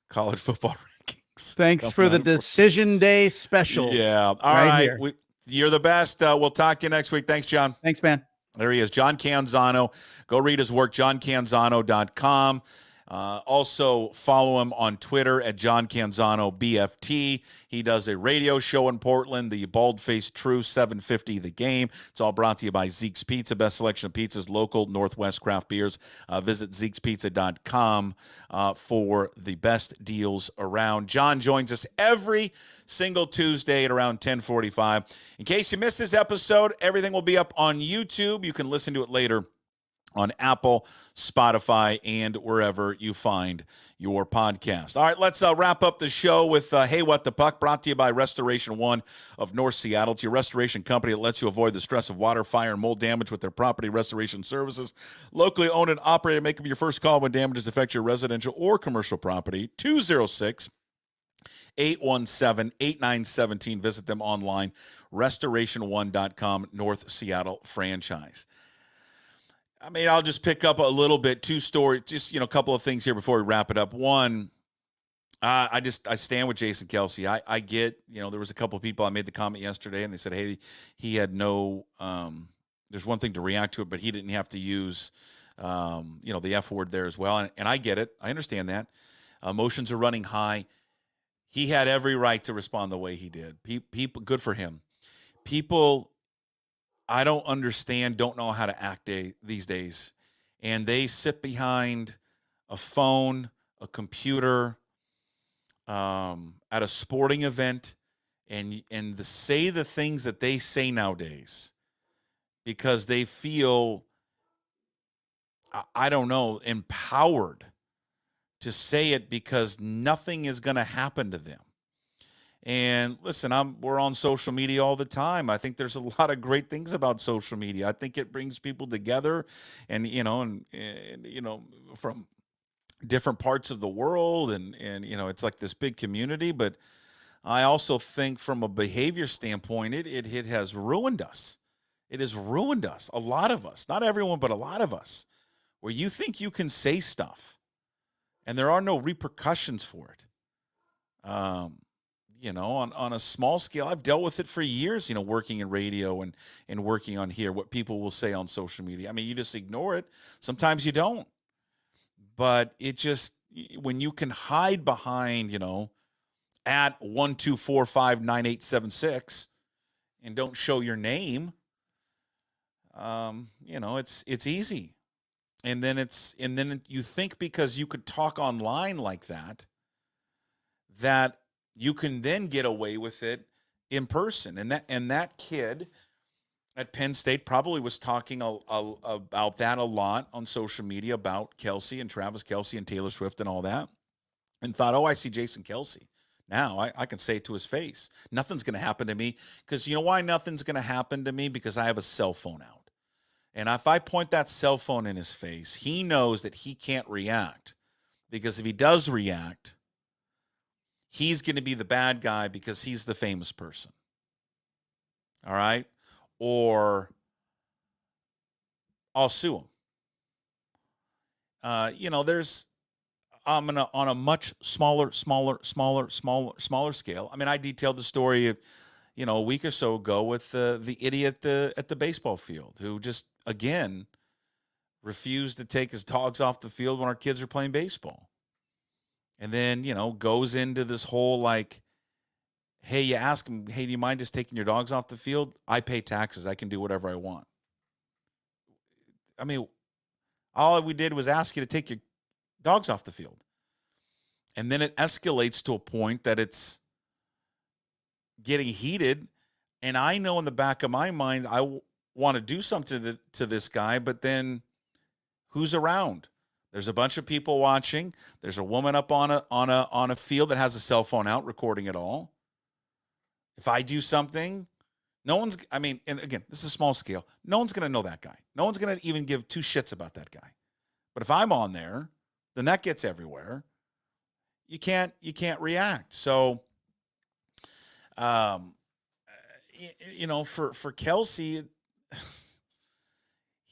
College football rankings. Thanks for the Decision Day special. Yeah. All right. You're the best. We'll talk to you next week. Thanks, John. Thanks, man. There he is, John Canzano. Go read his work, johncanzano.com. Also, follow him on Twitter at John Canzano BFT. He does a radio show in Portland, the Bald-Faced True 750 The Game. It's all brought to you by Zeke's Pizza, best selection of pizzas, local Northwest craft beers. Visit Zeke'sPizza.com for the best deals around. John joins us every single Tuesday at around 10:45. In case you missed this episode, everything will be up on YouTube. You can listen to it later on Apple, Spotify, and wherever you find your podcast. All right, let's wrap up the show with Hey, What the Puck, brought to you by Restoration One of North Seattle. It's your restoration company that lets you avoid the stress of water, fire, and mold damage with their property restoration services. Locally owned and operated. Make them your first call when damages affect your residential or commercial property. 206-817-8917. Visit them online, restoration1.com, North Seattle franchise. I mean, I'll just pick up a little bit. Two stories, just, a couple of things here before we wrap it up. One, I stand with Jason Kelce. I get, there was a couple of people, I made the comment yesterday, and they said, hey, he had no, there's one thing to react to it, but he didn't have to use, the F word there as well. And I get it. I understand that. Emotions are running high. He had every right to respond the way he did. People, good for him. People, I don't understand, don't know how to act these days. And they sit behind a phone, a computer, at a sporting event, and say the things that they say nowadays because they feel, I don't know, empowered to say it because nothing is going to happen to them. And listen, we're on social media all the time. I think there's a lot of great things about social media. I think it brings people together, and from different parts of the world, and it's like this big community. But I also think from a behavior standpoint, it has ruined us. It has ruined us. A lot of us, not everyone, but a lot of us, where you think you can say stuff, and there are no repercussions for it. On a small scale, I've dealt with it for years, working in radio and working on here, what people will say on social media. I mean, you just ignore it. Sometimes you don't. But it just, when you can hide behind, at 124598876 and don't show your name, it's easy. And then you think because you could talk online like that you can then get away with it in person. And that kid at Penn State probably was talking about that a lot on social media, about Kelce and Travis Kelce and Taylor Swift and all that, and thought, I see Jason Kelce. Now I can say it to his face. Nothing's going to happen to me, because you know why nothing's going to happen to me? Because I have a cell phone out. And if I point that cell phone in his face, he knows that he can't react, because if he does react, he's going to be the bad guy because he's the famous person. All right? Or I'll sue him. I'm on a much smaller scale. I mean, I detailed the story, a week or so ago with the idiot at the baseball field who just, again, refused to take his dogs off the field when our kids are playing baseball. And then, goes into this whole hey, you ask him, hey, do you mind just taking your dogs off the field? I pay taxes. I can do whatever I want. I mean, all we did was ask you to take your dogs off the field. And then it escalates to a point that it's getting heated. And I know in the back of my mind, I want to do something to this guy, but then who's around? There's a bunch of people watching. There's a woman up on a field that has a cell phone out recording it all. If I do something, No one's, I mean, and again, this is a small scale. No one's going to know that guy. No one's going to even give two shits about that guy. But if I'm on there, then that gets everywhere. You can't react. So, for Kelsey,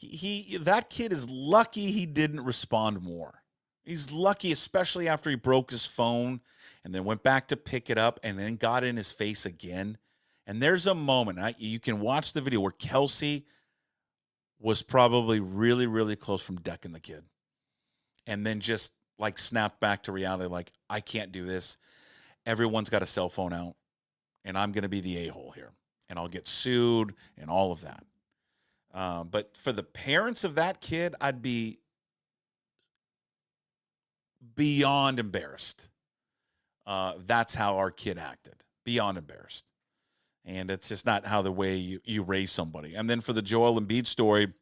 that kid is lucky he didn't respond more. He's lucky, especially after he broke his phone and then went back to pick it up and then got in his face again. And there's a moment, you can watch the video, where Kelsey was probably really, really close from decking the kid. And then just like snapped back to reality, like, I can't do this. Everyone's got a cell phone out, and I'm going to be the a-hole here. And I'll get sued and all of that. But for the parents of that kid, I'd be beyond embarrassed. That's how our kid acted. Beyond embarrassed. And it's just not how the way you raise somebody. And then for the Joel Embiid story,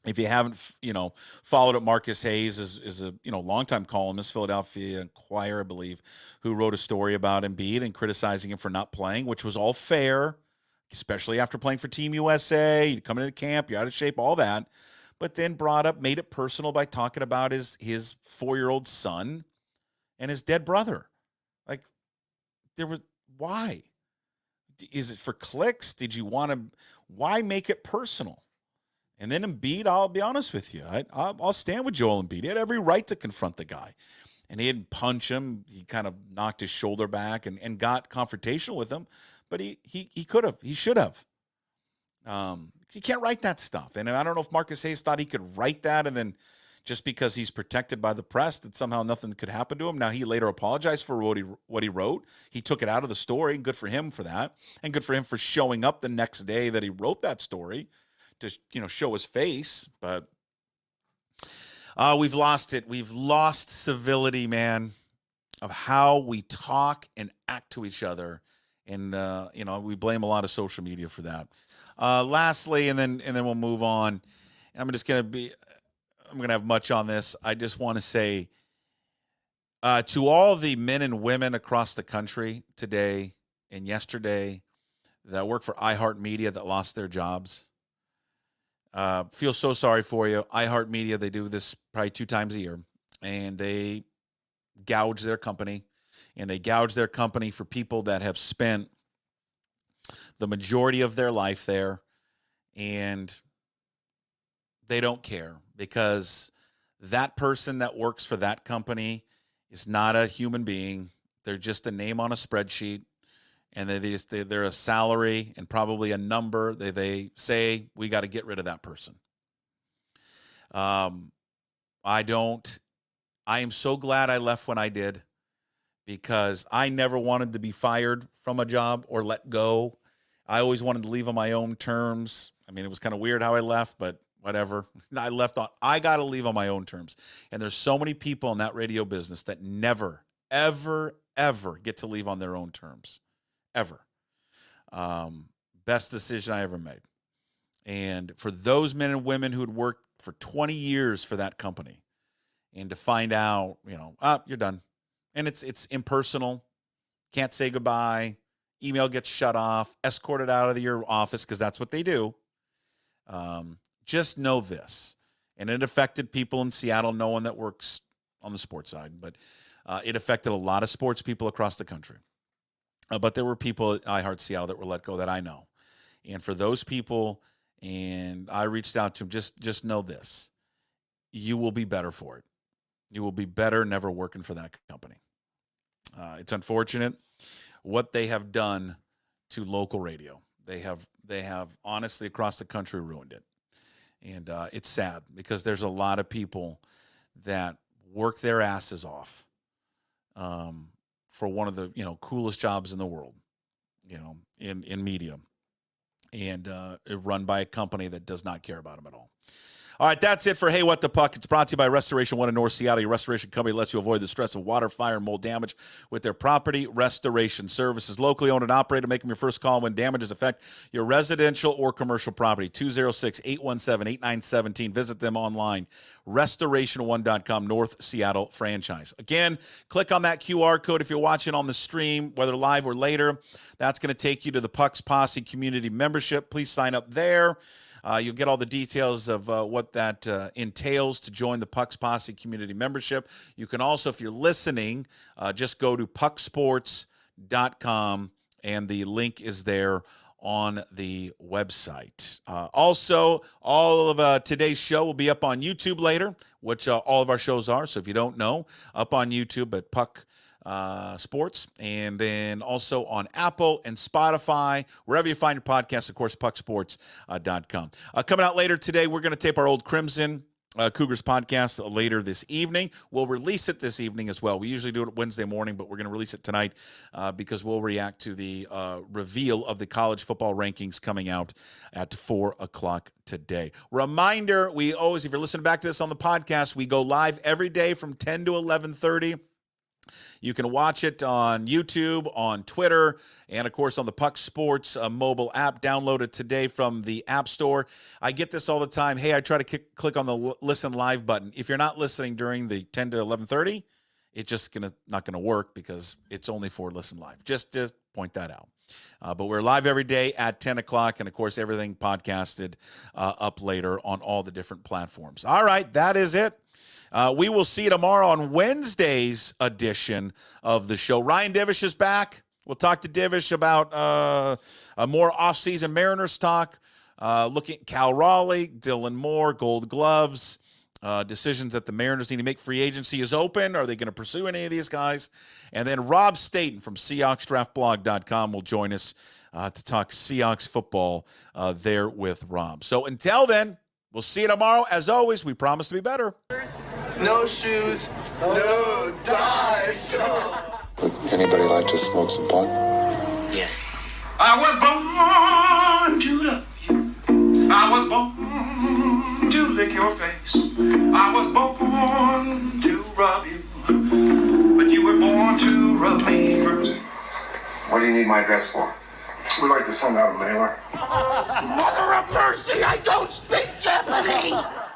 if you haven't, followed it, Marcus Hayes is a, longtime columnist, Philadelphia Inquirer, I believe, who wrote a story about Embiid and criticizing him for not playing, which was all fair, especially after playing for Team USA. You come into camp, you're out of shape, all that. But then made it personal by talking about his 4-year-old son and his dead brother. Like, why? Is it for clicks? Did you want to, why make it personal? And then Embiid, I'll be honest with you, I'll stand with Joel Embiid. He had every right to confront the guy. And he didn't punch him. He kind of knocked his shoulder back and got confrontational with him. But he could have. He should have. You can't write that stuff. And I don't know if Marcus Hayes thought he could write that, and then just because he's protected by the press, that somehow nothing could happen to him. Now, he later apologized for what he wrote. He took it out of the story, and good for him for that. And good for him for showing up the next day that he wrote that story to, show his face. But we've lost it. We've lost civility, man, of how we talk and act to each other. And, we blame a lot of social media for that. Lastly, and then we'll move on. I'm going to have much on this. I just want to say to all the men and women across the country today and yesterday that work for iHeartMedia that lost their jobs, feel so sorry for you. iHeartMedia, they do this probably 2 times a year, and they gouge their company. And they gouge their company for people that have spent the majority of their life there, and they don't care, because that person that works for that company is not a human being. They're just a name on a spreadsheet, and they're a salary and probably a number. They say, we got to get rid of that person. I am so glad I left when I did, because I never wanted to be fired from a job or let go. I always wanted to leave on my own terms. I mean, it was kind of weird how I left, but whatever. I got to leave on my own terms. And there's so many people in that radio business that never, ever, ever get to leave on their own terms. Ever. Best decision I ever made. And for those men and women who had worked for 20 years for that company, and to find out, you're done. And it's impersonal. Can't say goodbye. Email gets shut off, escorted out of your office, because that's what they do. Just know this. And it affected people in Seattle, no one that works on the sports side, but it affected a lot of sports people across the country. But there were people at iHeart Seattle that were let go that I know. And for those people, and I reached out to them, just know this. You will be better for it. You will be better never working for that company. It's unfortunate what they have done to local radio. They have honestly across the country ruined it. And it's sad, because there's a lot of people that work their asses off for one of the coolest jobs in the world, in media, and run by a company that does not care about them at all. All right, that's it for Hey What the Puck. It's brought to you by Restoration One in North Seattle. Your restoration company lets you avoid the stress of water, fire, and mold damage with their property restoration services. Locally owned and operated. Make them your first call when damages affect your residential or commercial property. 206-817-8917. Visit them online. Restoration1.com, North Seattle franchise. Again, click on that QR code if you're watching on the stream, whether live or later. That's going to take you to the Puck's Posse community membership. Please sign up there. You'll get all the details of what that entails to join the Puck's Posse community membership. You can also, if you're listening, just go to pucksports.com, and the link is there on the website. Also, all of today's show will be up on YouTube later, which all of our shows are. So if you don't know, up on YouTube at Puck Sports, and then also on Apple and Spotify, wherever you find your podcasts, of course, pucksports.com. Coming out later today, we're going to tape our Old Crimson Cougars podcast later this evening. We'll release it this evening as well. We usually do it Wednesday morning, but we're going to release it tonight because we'll react to the reveal of the college football rankings coming out at 4 o'clock today. Reminder, we always, if you're listening back to this on the podcast, we go live every day from 10 to 11:30. You can watch it on YouTube, on Twitter, and, of course, on the Puck Sports mobile app. Download it today from the App Store. I get this all the time. Hey, I try to click on the Listen Live button. If you're not listening during the 10 to 11:30, it's just not going to work because it's only for Listen Live. Just to point that out. But we're live every day at 10 o'clock, and, of course, everything podcasted up later on all the different platforms. All right, that is it. We will see you tomorrow on Wednesday's edition of the show. Ryan Divish is back. We'll talk to Divish about a more off-season Mariners talk, looking at Cal Raleigh, Dylan Moore, Gold Gloves, decisions that the Mariners need to make. Free agency is open. Are they going to pursue any of these guys? And then Rob Staten from SeahawksDraftBlog.com will join us to talk Seahawks football there with Rob. So until then, we'll see you tomorrow. As always, we promise to be better. No shoes, no ties. Would anybody like to smoke some pot? Yeah. I was born to love you. I was born to lick your face. I was born to rub you. But you were born to rub me first. What do you need my address for? We'd like to send out a mailer. Mother of mercy, I don't speak Japanese!